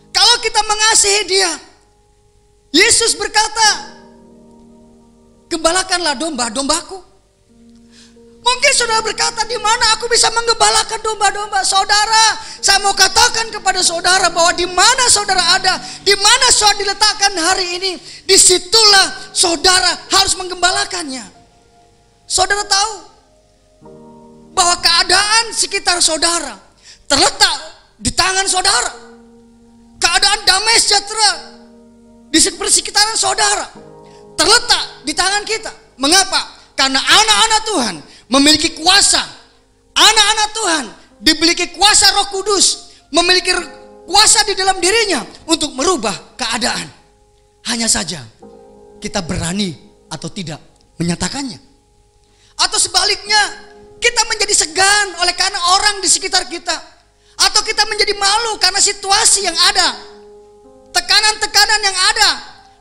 Kalau kita mengasihi Dia, Yesus berkata, gembalakanlah domba-dombaku. Mungkin saudara berkata, di mana aku bisa menggembalakan domba-domba? Saudara, saya mau katakan kepada saudara bahwa di mana saudara ada, di mana saudara diletakkan hari ini, disitulah saudara harus menggembalakannya. Saudara tahu bahwa keadaan sekitar saudara terletak di tangan saudara. Keadaan damai sejahtera di persekitaran saudara terletak di tangan kita. Mengapa? Karena anak-anak Tuhan memiliki kuasa. Anak-anak Tuhan dimiliki kuasa Roh Kudus, memiliki kuasa di dalam dirinya untuk merubah keadaan. Hanya saja kita berani atau tidak menyatakannya. Atau sebaliknya, kita menjadi segan oleh karena orang di sekitar kita. Atau kita menjadi malu karena situasi yang ada. Tekanan-tekanan yang ada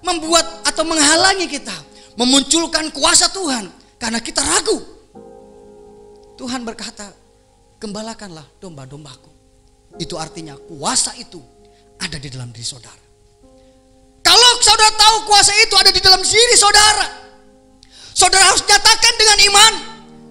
membuat atau menghalangi kita memunculkan kuasa Tuhan karena kita ragu. Tuhan berkata, gembalakanlah domba-dombaku. Itu artinya kuasa itu ada di dalam diri saudara. Kalau saudara tahu kuasa itu ada di dalam diri saudara, saudara harus nyatakan dengan iman,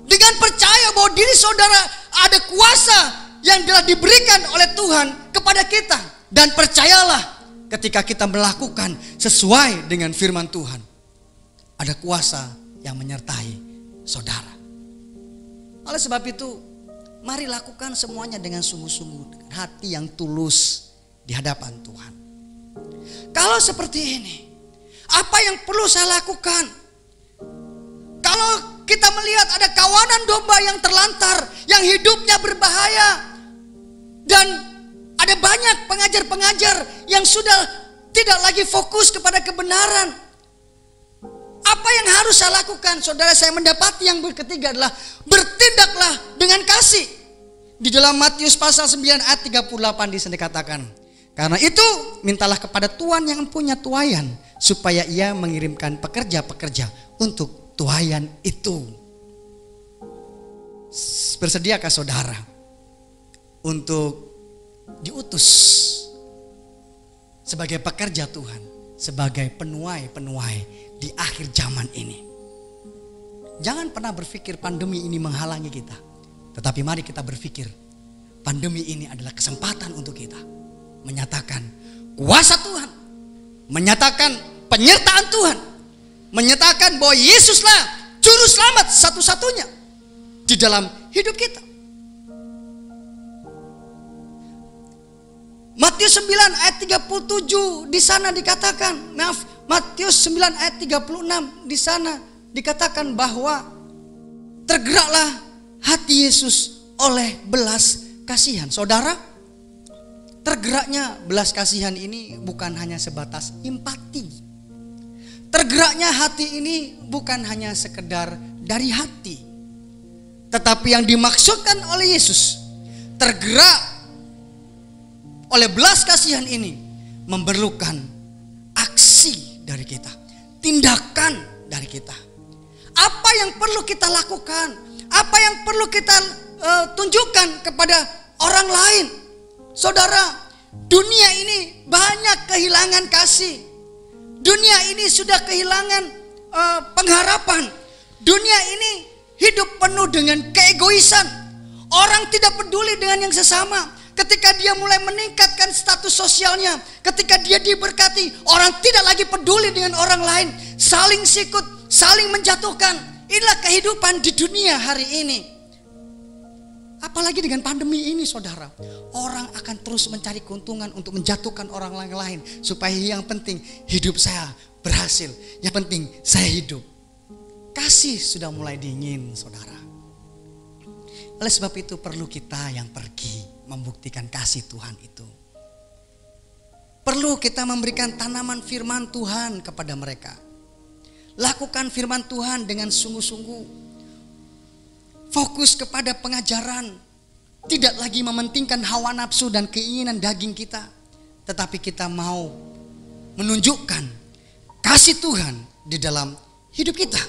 dengan percaya bahwa diri saudara ada kuasa yang telah diberikan oleh Tuhan kepada kita. Dan percayalah, ketika kita melakukan sesuai dengan firman Tuhan, ada kuasa yang menyertai saudara. Oleh sebab itu, mari lakukan semuanya dengan sungguh-sungguh, dengan hati yang tulus di hadapan Tuhan. Kalau seperti ini, apa yang perlu saya lakukan? Kalau kita melihat ada kawanan domba yang terlantar, yang hidupnya berbahaya, dan ada banyak pengajar-pengajar yang sudah tidak lagi fokus kepada kebenaran, apa yang harus saya lakukan? Saudara, saya mendapati yang ketiga adalah bertindaklah dengan kasih. Di dalam Matius pasal 9 ayat 38 di sini dikatakan, karena itu mintalah kepada Tuhan yang punya tuaian, supaya ia mengirimkan pekerja-pekerja untuk tuaian itu. Bersediakah saudara untuk diutus sebagai pekerja Tuhan, sebagai penuai-penuai di akhir zaman ini? Jangan pernah berpikir pandemi ini menghalangi kita, tetapi mari kita berpikir pandemi ini adalah kesempatan untuk kita menyatakan kuasa Tuhan, menyatakan penyertaan Tuhan, menyatakan bahwa Yesuslah juru selamat satu-satunya di dalam hidup kita. Matius 9 ayat 37 di sana dikatakan, Matius 9 ayat 36 di sana dikatakan bahwa tergeraklah hati Yesus oleh belas kasihan. Saudara, tergeraknya belas kasihan ini bukan hanya sebatas empati. Tergeraknya hati ini bukan hanya sekedar dari hati, tetapi yang dimaksudkan oleh Yesus, tergerak oleh belas kasihan ini memerlukan aksi dari kita, tindakan dari kita. Apa yang perlu kita lakukan? Apa yang perlu kita tunjukkan kepada orang lain? Saudara, dunia ini banyak kehilangan kasih. Dunia ini sudah kehilangan pengharapan. Dunia ini hidup penuh dengan keegoisan. Orang tidak peduli dengan yang sesama. Ketika dia mulai meningkatkan status sosialnya, ketika dia diberkati, orang tidak lagi peduli dengan orang lain, saling sikut, saling menjatuhkan. Inilah kehidupan di dunia hari ini. Apalagi dengan pandemi ini, saudara, orang akan terus mencari keuntungan untuk menjatuhkan orang lain, supaya yang penting hidup saya berhasil, yang penting saya hidup. Kasih sudah mulai dingin, saudara. Oleh sebab itu perlu kita yang pergi membuktikan kasih Tuhan itu. Perlu kita memberikan tanaman firman Tuhan kepada mereka. Lakukan firman Tuhan dengan sungguh-sungguh. Fokus kepada pengajaran. Tidak lagi mementingkan hawa nafsu dan keinginan daging kita, tetapi kita mau menunjukkan kasih Tuhan di dalam hidup kita.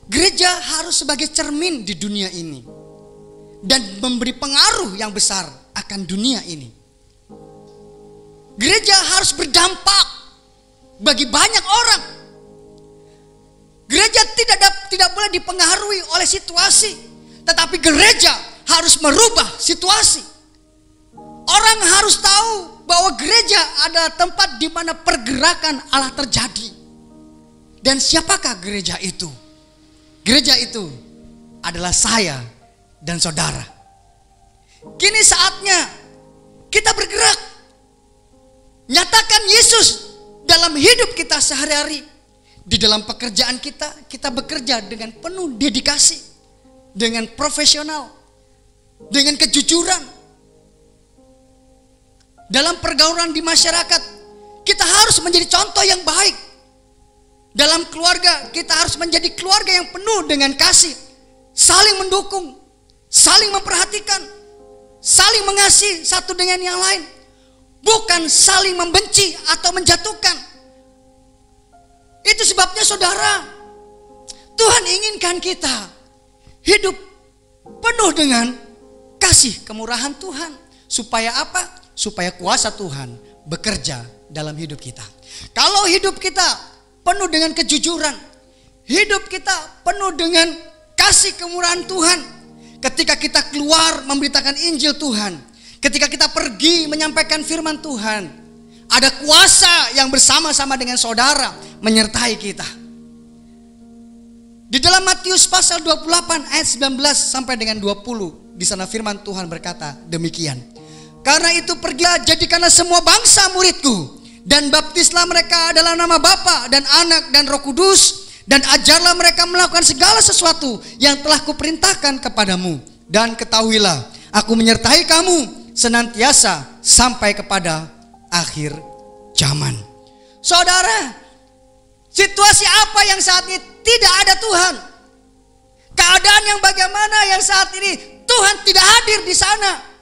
Gereja harus sebagai cermin di dunia ini dan memberi pengaruh yang besar akan dunia ini. Gereja harus berdampak bagi banyak orang. Gereja tidak boleh dipengaruhi oleh situasi, tetapi gereja harus merubah situasi. Orang harus tahu bahwa gereja adalah tempat di mana pergerakan Allah terjadi. Dan siapakah gereja itu? Gereja itu adalah saya dan saudara. Kini saatnya kita bergerak. Nyatakan Yesus dalam hidup kita sehari-hari. Di dalam pekerjaan kita bekerja dengan penuh dedikasi, dengan profesional, dengan kejujuran. Dalam pergaulan di masyarakat, kita harus menjadi contoh yang baik. Dalam keluarga, kita harus menjadi keluarga yang penuh dengan kasih, saling mendukung, saling memperhatikan, saling mengasihi satu dengan yang lain, bukan saling membenci atau menjatuhkan. Itu sebabnya saudara, Tuhan inginkan kita hidup penuh dengan kasih kemurahan Tuhan. Supaya apa? Supaya kuasa Tuhan bekerja dalam hidup kita. Kalau hidup kita penuh dengan kejujuran, hidup kita penuh dengan kasih kemurahan Tuhan, ketika kita keluar memberitakan Injil Tuhan, ketika kita pergi menyampaikan firman Tuhan, ada kuasa yang bersama-sama dengan saudara menyertai kita. Di dalam Matius pasal 28 ayat 19 sampai dengan 20, di sana firman Tuhan berkata demikian. Karena itu pergilah, jadikanlah semua bangsa muridku, dan baptislah mereka dalam nama Bapa dan Anak dan Roh Kudus, dan ajarlah mereka melakukan segala sesuatu yang telah kuperintahkan kepadamu. Dan ketahuilah, aku menyertai kamu senantiasa sampai kepada akhir zaman. Saudara, situasi apa yang saat ini tidak ada Tuhan? Keadaan yang bagaimana yang saat ini Tuhan tidak hadir di sana?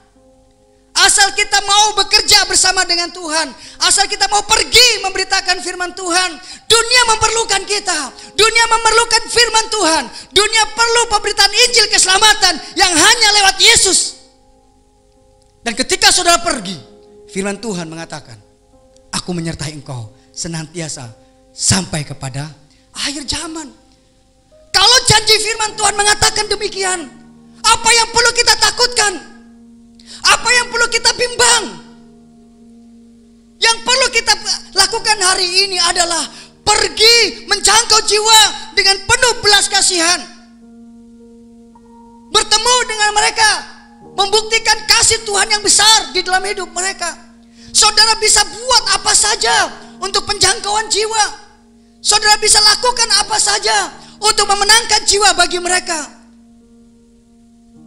Asal kita mau bekerja bersama dengan Tuhan, asal kita mau pergi memberitakan firman Tuhan, dunia memerlukan kita. Dunia memerlukan firman Tuhan. Dunia perlu pemberitaan Injil keselamatan yang hanya lewat Yesus. Dan ketika saudara pergi, firman Tuhan mengatakan, aku menyertai engkau senantiasa sampai kepada akhir zaman. Kalau janji firman Tuhan mengatakan demikian, apa yang perlu kita takutkan? Apa yang perlu kita bimbang? Yang perlu kita lakukan hari ini adalah pergi menjangkau jiwa dengan penuh belas kasihan. Bertemu dengan mereka, membuktikan kasih Tuhan yang besar di dalam hidup mereka. Saudara bisa buat apa saja untuk penjangkauan jiwa. Saudara bisa lakukan apa saja untuk memenangkan jiwa bagi mereka.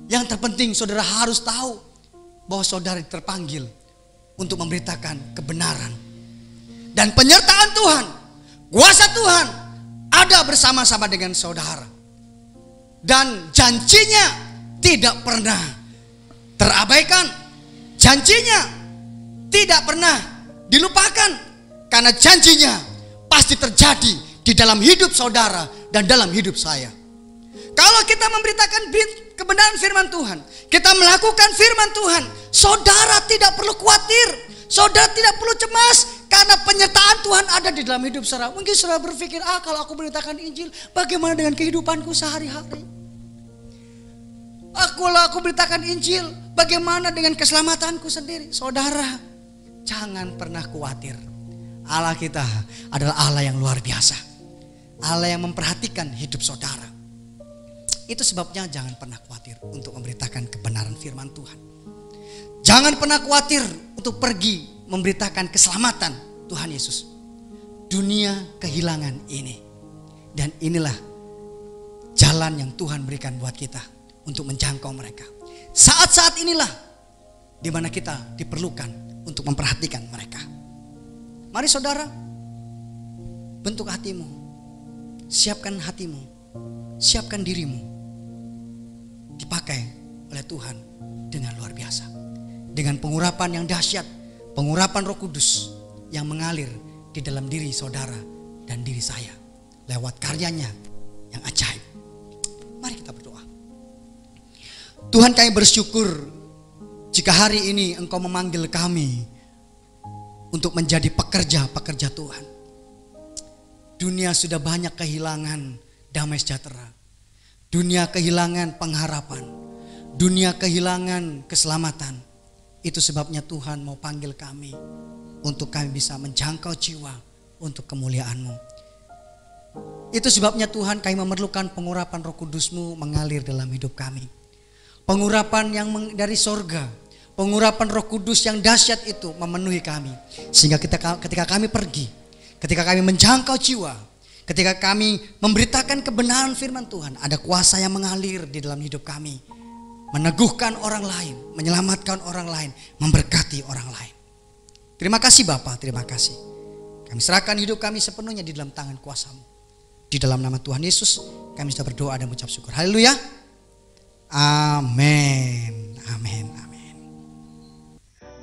Yang terpenting saudara harus tahu bahwa saudara terpanggil untuk memberitakan kebenaran. Dan penyertaan Tuhan, kuasa Tuhan ada bersama-sama dengan saudara. Dan janjinya tidak pernah terabaikan. Janjinya tidak pernah dilupakan. Karena janjinya pasti terjadi di dalam hidup saudara dan dalam hidup saya. Kalau kita memberitakan kebenaran firman Tuhan, kita melakukan firman Tuhan, saudara tidak perlu khawatir, saudara tidak perlu cemas, karena penyertaan Tuhan ada di dalam hidup saudara. Mungkin saudara berpikir, kalau aku memberitakan Injil, bagaimana dengan kehidupanku sehari-hari? Kalau aku beritakan Injil, bagaimana dengan keselamatanku sendiri? Saudara, jangan pernah khawatir. Allah kita adalah Allah yang luar biasa, Allah yang memperhatikan hidup saudara. Itu sebabnya jangan pernah khawatir untuk memberitakan kebenaran firman Tuhan. Jangan pernah khawatir untuk pergi memberitakan keselamatan Tuhan Yesus. Dunia kehilangan ini. Dan inilah jalan yang Tuhan berikan buat kita untuk menjangkau mereka. Saat-saat inilah di mana kita diperlukan untuk memperhatikan mereka. Mari saudara, bentuk hatimu, siapkan hatimu, siapkan dirimu, dipakai oleh Tuhan dengan luar biasa, dengan pengurapan yang dahsyat, pengurapan Roh Kudus yang mengalir di dalam diri saudara dan diri saya lewat karyanya yang ajaib. Mari kita berdoa. Tuhan, kami bersyukur jika hari ini Engkau memanggil kami untuk menjadi pekerja-pekerja Tuhan. Dunia sudah banyak kehilangan damai sejahtera. Dunia kehilangan pengharapan. Dunia kehilangan keselamatan. Itu sebabnya Tuhan mau panggil kami untuk kami bisa menjangkau jiwa untuk kemuliaan-Mu. Itu sebabnya Tuhan kami memerlukan pengurapan Roh Kudus-Mu mengalir dalam hidup kami. Pengurapan yang dari sorga, pengurapan Roh Kudus yang dahsyat itu memenuhi kami. Sehingga ketika kami pergi, ketika kami menjangkau jiwa, ketika kami memberitakan kebenaran firman Tuhan, ada kuasa yang mengalir di dalam hidup kami. Meneguhkan orang lain, menyelamatkan orang lain, memberkati orang lain. Terima kasih Bapa, terima kasih. Kami serahkan hidup kami sepenuhnya di dalam tangan kuasa-Mu. Di dalam nama Tuhan Yesus kami sudah berdoa dan mengucap syukur. Haleluya. Amin. Amin. Amin.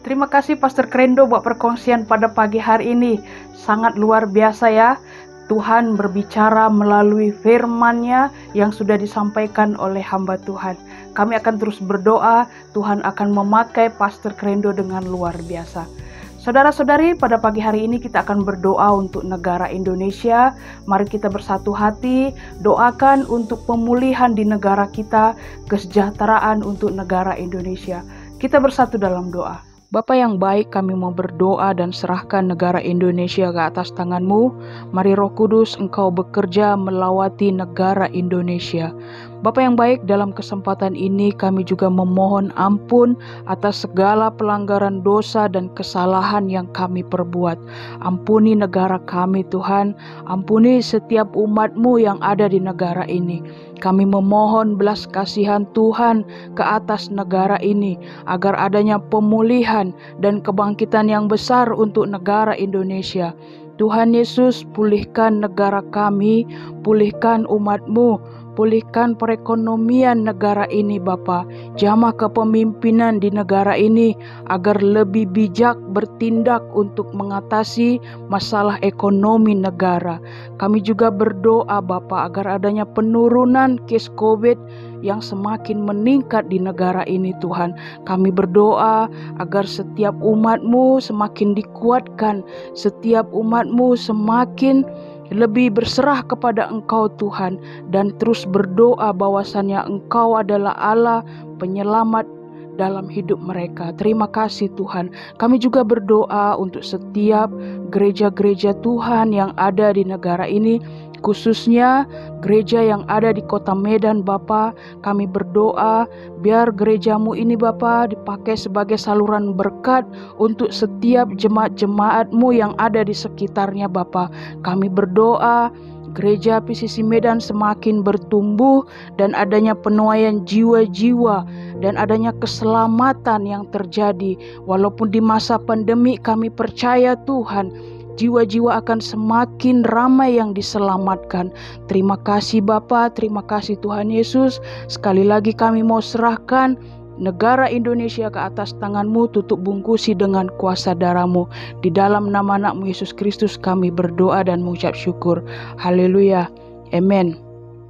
Terima kasih Pastor Krendo buat perkongsian pada pagi hari ini. Sangat luar biasa ya. Tuhan berbicara melalui firman-Nya yang sudah disampaikan oleh hamba Tuhan. Kami akan terus berdoa, Tuhan akan memakai Pastor Krendo dengan luar biasa. Saudara-saudari, pada pagi hari ini kita akan berdoa untuk negara Indonesia. Mari kita bersatu hati, doakan untuk pemulihan di negara kita, kesejahteraan untuk negara Indonesia. Kita bersatu dalam doa. Bapa yang baik, kami mau berdoa dan serahkan negara Indonesia ke atas tangan-Mu. Mari Roh Kudus, Engkau bekerja melawati negara Indonesia. Bapa yang baik, dalam kesempatan ini kami juga memohon ampun atas segala pelanggaran dosa dan kesalahan yang kami perbuat. Ampuni negara kami Tuhan, ampuni setiap umat-Mu yang ada di negara ini. Kami memohon belas kasihan Tuhan ke atas negara ini, agar adanya pemulihan dan kebangkitan yang besar untuk negara Indonesia. Tuhan Yesus, pulihkan negara kami, pulihkan umat-Mu, pulihkan perekonomian negara ini Bapa. Jamah kepemimpinan di negara ini agar lebih bijak bertindak untuk mengatasi masalah ekonomi negara. Kami juga berdoa Bapa agar adanya penurunan kes COVID yang semakin meningkat di negara ini Tuhan. Kami berdoa agar setiap umat-Mu semakin dikuatkan, setiap umat-Mu semakin lebih berserah kepada Engkau Tuhan, dan terus berdoa bahwasannya Engkau adalah Allah penyelamat dalam hidup mereka. Terima kasih Tuhan. Kami juga berdoa untuk setiap gereja-gereja Tuhan yang ada di negara ini, khususnya gereja yang ada di kota Medan Bapa. Kami berdoa biar gereja-Mu ini Bapa dipakai sebagai saluran berkat untuk setiap jemaat-jemaat-Mu yang ada di sekitarnya Bapa. Kami berdoa gereja PCC Medan semakin bertumbuh dan adanya penuaian jiwa-jiwa dan adanya keselamatan yang terjadi. Walaupun di masa pandemi kami percaya Tuhan, jiwa-jiwa akan semakin ramai yang diselamatkan. Terima kasih Bapa, terima kasih Tuhan Yesus. Sekali lagi kami mau serahkan negara Indonesia ke atas tangan-Mu, tutup bungkusi dengan kuasa darah-Mu. Di dalam nama anak-Mu Yesus Kristus kami berdoa dan mengucap syukur. Haleluya. Amin.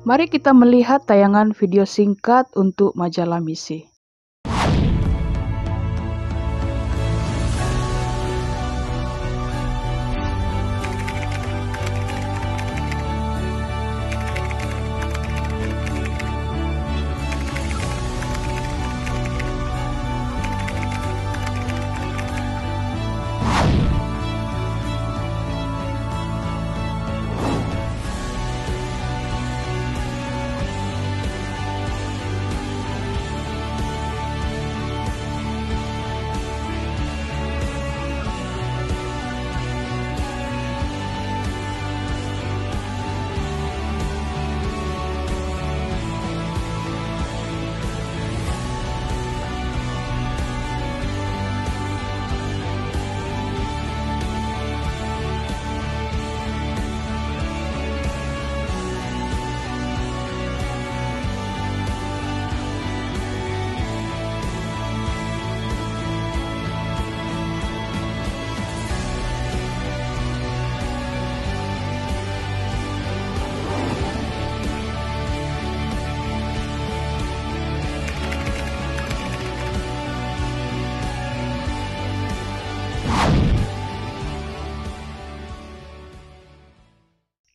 Mari kita melihat tayangan video singkat untuk majalah misi.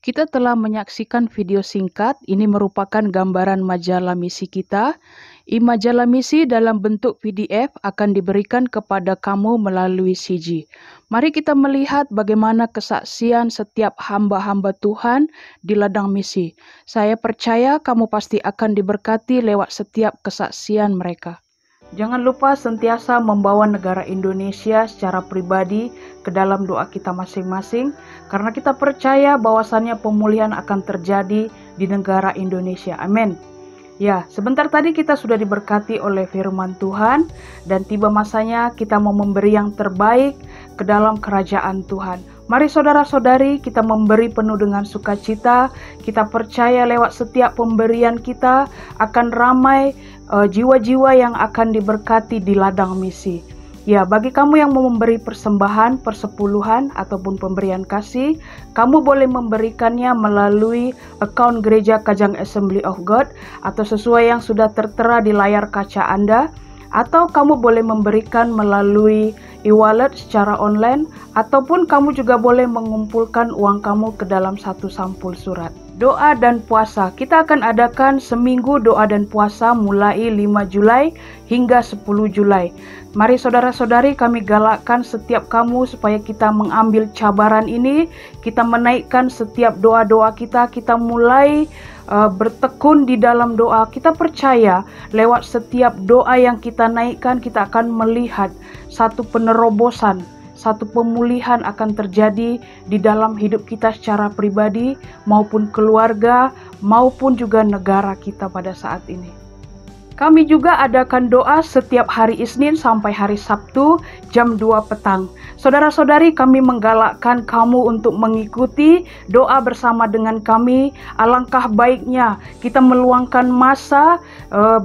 Kita telah menyaksikan video singkat, ini merupakan gambaran majalah misi kita. Majalah misi dalam bentuk PDF akan diberikan kepada kamu melalui CG. Mari kita melihat bagaimana kesaksian setiap hamba-hamba Tuhan di ladang misi. Saya percaya kamu pasti akan diberkati lewat setiap kesaksian mereka. Jangan lupa sentiasa membawa negara Indonesia secara pribadi ke dalam doa kita masing-masing, karena kita percaya bahwasannya pemulihan akan terjadi di negara Indonesia. Amin. Ya, sebentar tadi kita sudah diberkati oleh firman Tuhan, dan tiba masanya kita mau memberi yang terbaik ke dalam kerajaan Tuhan. Mari saudara-saudari, kita memberi penuh dengan sukacita. Kita percaya lewat setiap pemberian kita akan ramai jiwa-jiwa yang akan diberkati di ladang misi. Ya, bagi kamu yang mau memberi persembahan, persepuluhan, ataupun pemberian kasih, kamu boleh memberikannya melalui akaun Gereja Kajang Assembly of God, atau sesuai yang sudah tertera di layar kaca Anda, atau kamu boleh memberikan melalui e-wallet secara online, ataupun kamu juga boleh mengumpulkan uang kamu ke dalam satu sampul surat. Doa dan puasa, kita akan adakan seminggu doa dan puasa mulai 5 Julai hingga 10 Julai. Mari saudara-saudari, kami galakkan setiap kamu supaya kita mengambil cabaran ini, kita menaikkan setiap doa-doa kita mulai bertekun di dalam doa. Kita percaya lewat setiap doa yang kita naikkan, kita akan melihat satu penerobosan, satu pemulihan akan terjadi di dalam hidup kita secara pribadi maupun keluarga maupun juga negara kita pada saat ini. Kami juga adakan doa setiap hari Isnin sampai hari Sabtu jam 2 petang. Saudara-saudari, kami menggalakkan kamu untuk mengikuti doa bersama dengan kami. Alangkah baiknya kita meluangkan masa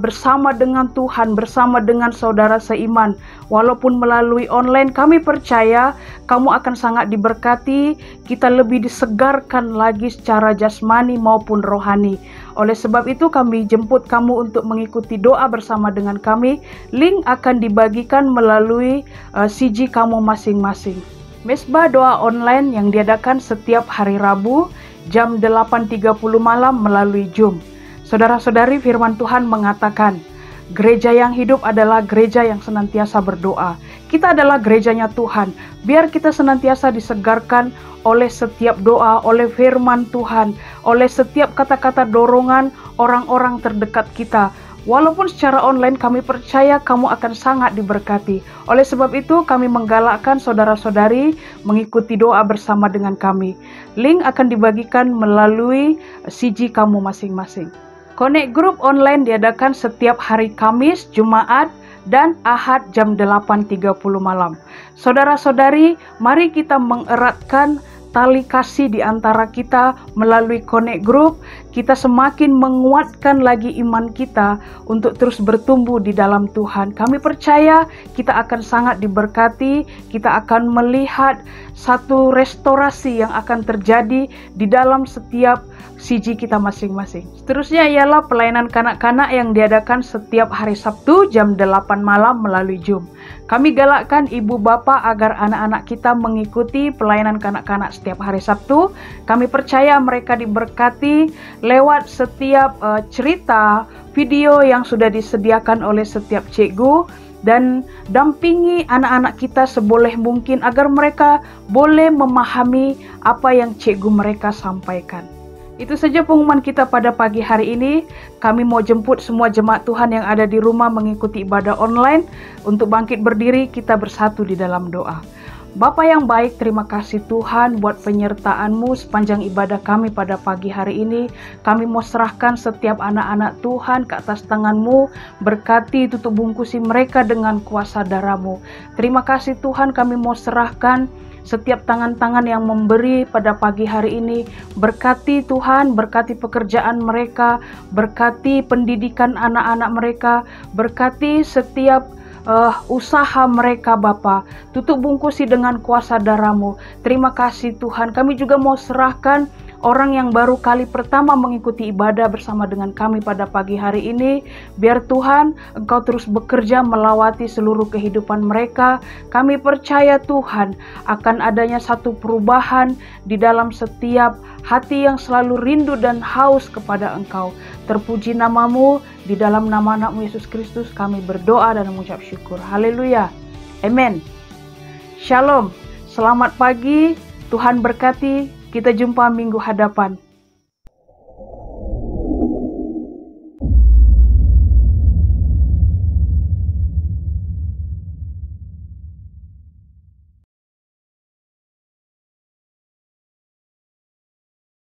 bersama dengan Tuhan, bersama dengan saudara seiman. Walaupun melalui online, kami percaya kamu akan sangat diberkati. Kita lebih disegarkan lagi secara jasmani maupun rohani. Oleh sebab itu kami jemput kamu untuk mengikuti doa bersama dengan kami. Link akan dibagikan melalui CG kamu masing-masing. Mesbah doa online yang diadakan setiap hari Rabu jam 8.30 malam melalui Zoom. Saudara-saudari, firman Tuhan mengatakan, gereja yang hidup adalah gereja yang senantiasa berdoa. Kita adalah gerejanya Tuhan. Biar kita senantiasa disegarkan oleh setiap doa, oleh firman Tuhan, oleh setiap kata-kata dorongan orang-orang terdekat kita. Walaupun secara online, kami percaya kamu akan sangat diberkati. Oleh sebab itu, kami menggalakkan saudara-saudari mengikuti doa bersama dengan kami. Link akan dibagikan melalui CG kamu masing-masing. Connect Group online diadakan setiap hari Kamis, Jumaat, dan Ahad jam 8.30 malam. Saudara-saudari, mari kita mengeratkan tali kasih di antara kita melalui Connect Group. Kita semakin menguatkan lagi iman kita untuk terus bertumbuh di dalam Tuhan. Kami percaya kita akan sangat diberkati, kita akan melihat satu restorasi yang akan terjadi di dalam setiap CG kita masing-masing. Seterusnya ialah pelayanan kanak-kanak yang diadakan setiap hari Sabtu jam 8 malam melalui Zoom. Kami galakkan ibu bapa agar anak-anak kita mengikuti pelayanan kanak-kanak setiap hari Sabtu. Kami percaya mereka diberkati lewat setiap cerita, video yang sudah disediakan oleh setiap cikgu, dan dampingi anak-anak kita seboleh mungkin agar mereka boleh memahami apa yang cikgu mereka sampaikan. Itu saja pengumuman kita pada pagi hari ini. Kami mau jemput semua jemaat Tuhan yang ada di rumah mengikuti ibadah online. Untuk bangkit berdiri, kita bersatu di dalam doa. Bapa yang baik, terima kasih Tuhan buat penyertaan-Mu sepanjang ibadah kami pada pagi hari ini. Kami mau serahkan setiap anak-anak Tuhan ke atas tangan-Mu. Berkati, tutup bungkusi mereka dengan kuasa darah-Mu. Terima kasih Tuhan, kami mau serahkan setiap tangan-tangan yang memberi pada pagi hari ini. Berkati Tuhan, berkati pekerjaan mereka, berkati pendidikan anak-anak mereka, berkati setiap usaha mereka Bapa. Tutup bungkusi dengan kuasa darah-Mu. Terima kasih Tuhan. Kami juga mau serahkan orang yang baru kali pertama mengikuti ibadah bersama dengan kami pada pagi hari ini. Biar Tuhan, Engkau terus bekerja melawati seluruh kehidupan mereka. Kami percaya Tuhan akan adanya satu perubahan di dalam setiap hati yang selalu rindu dan haus kepada Engkau. Terpuji namamu, di dalam nama anak-Mu Yesus Kristus kami berdoa dan mengucap syukur. Haleluya. Amin. Shalom. Selamat pagi. Tuhan berkati. Kita jumpa minggu hadapan.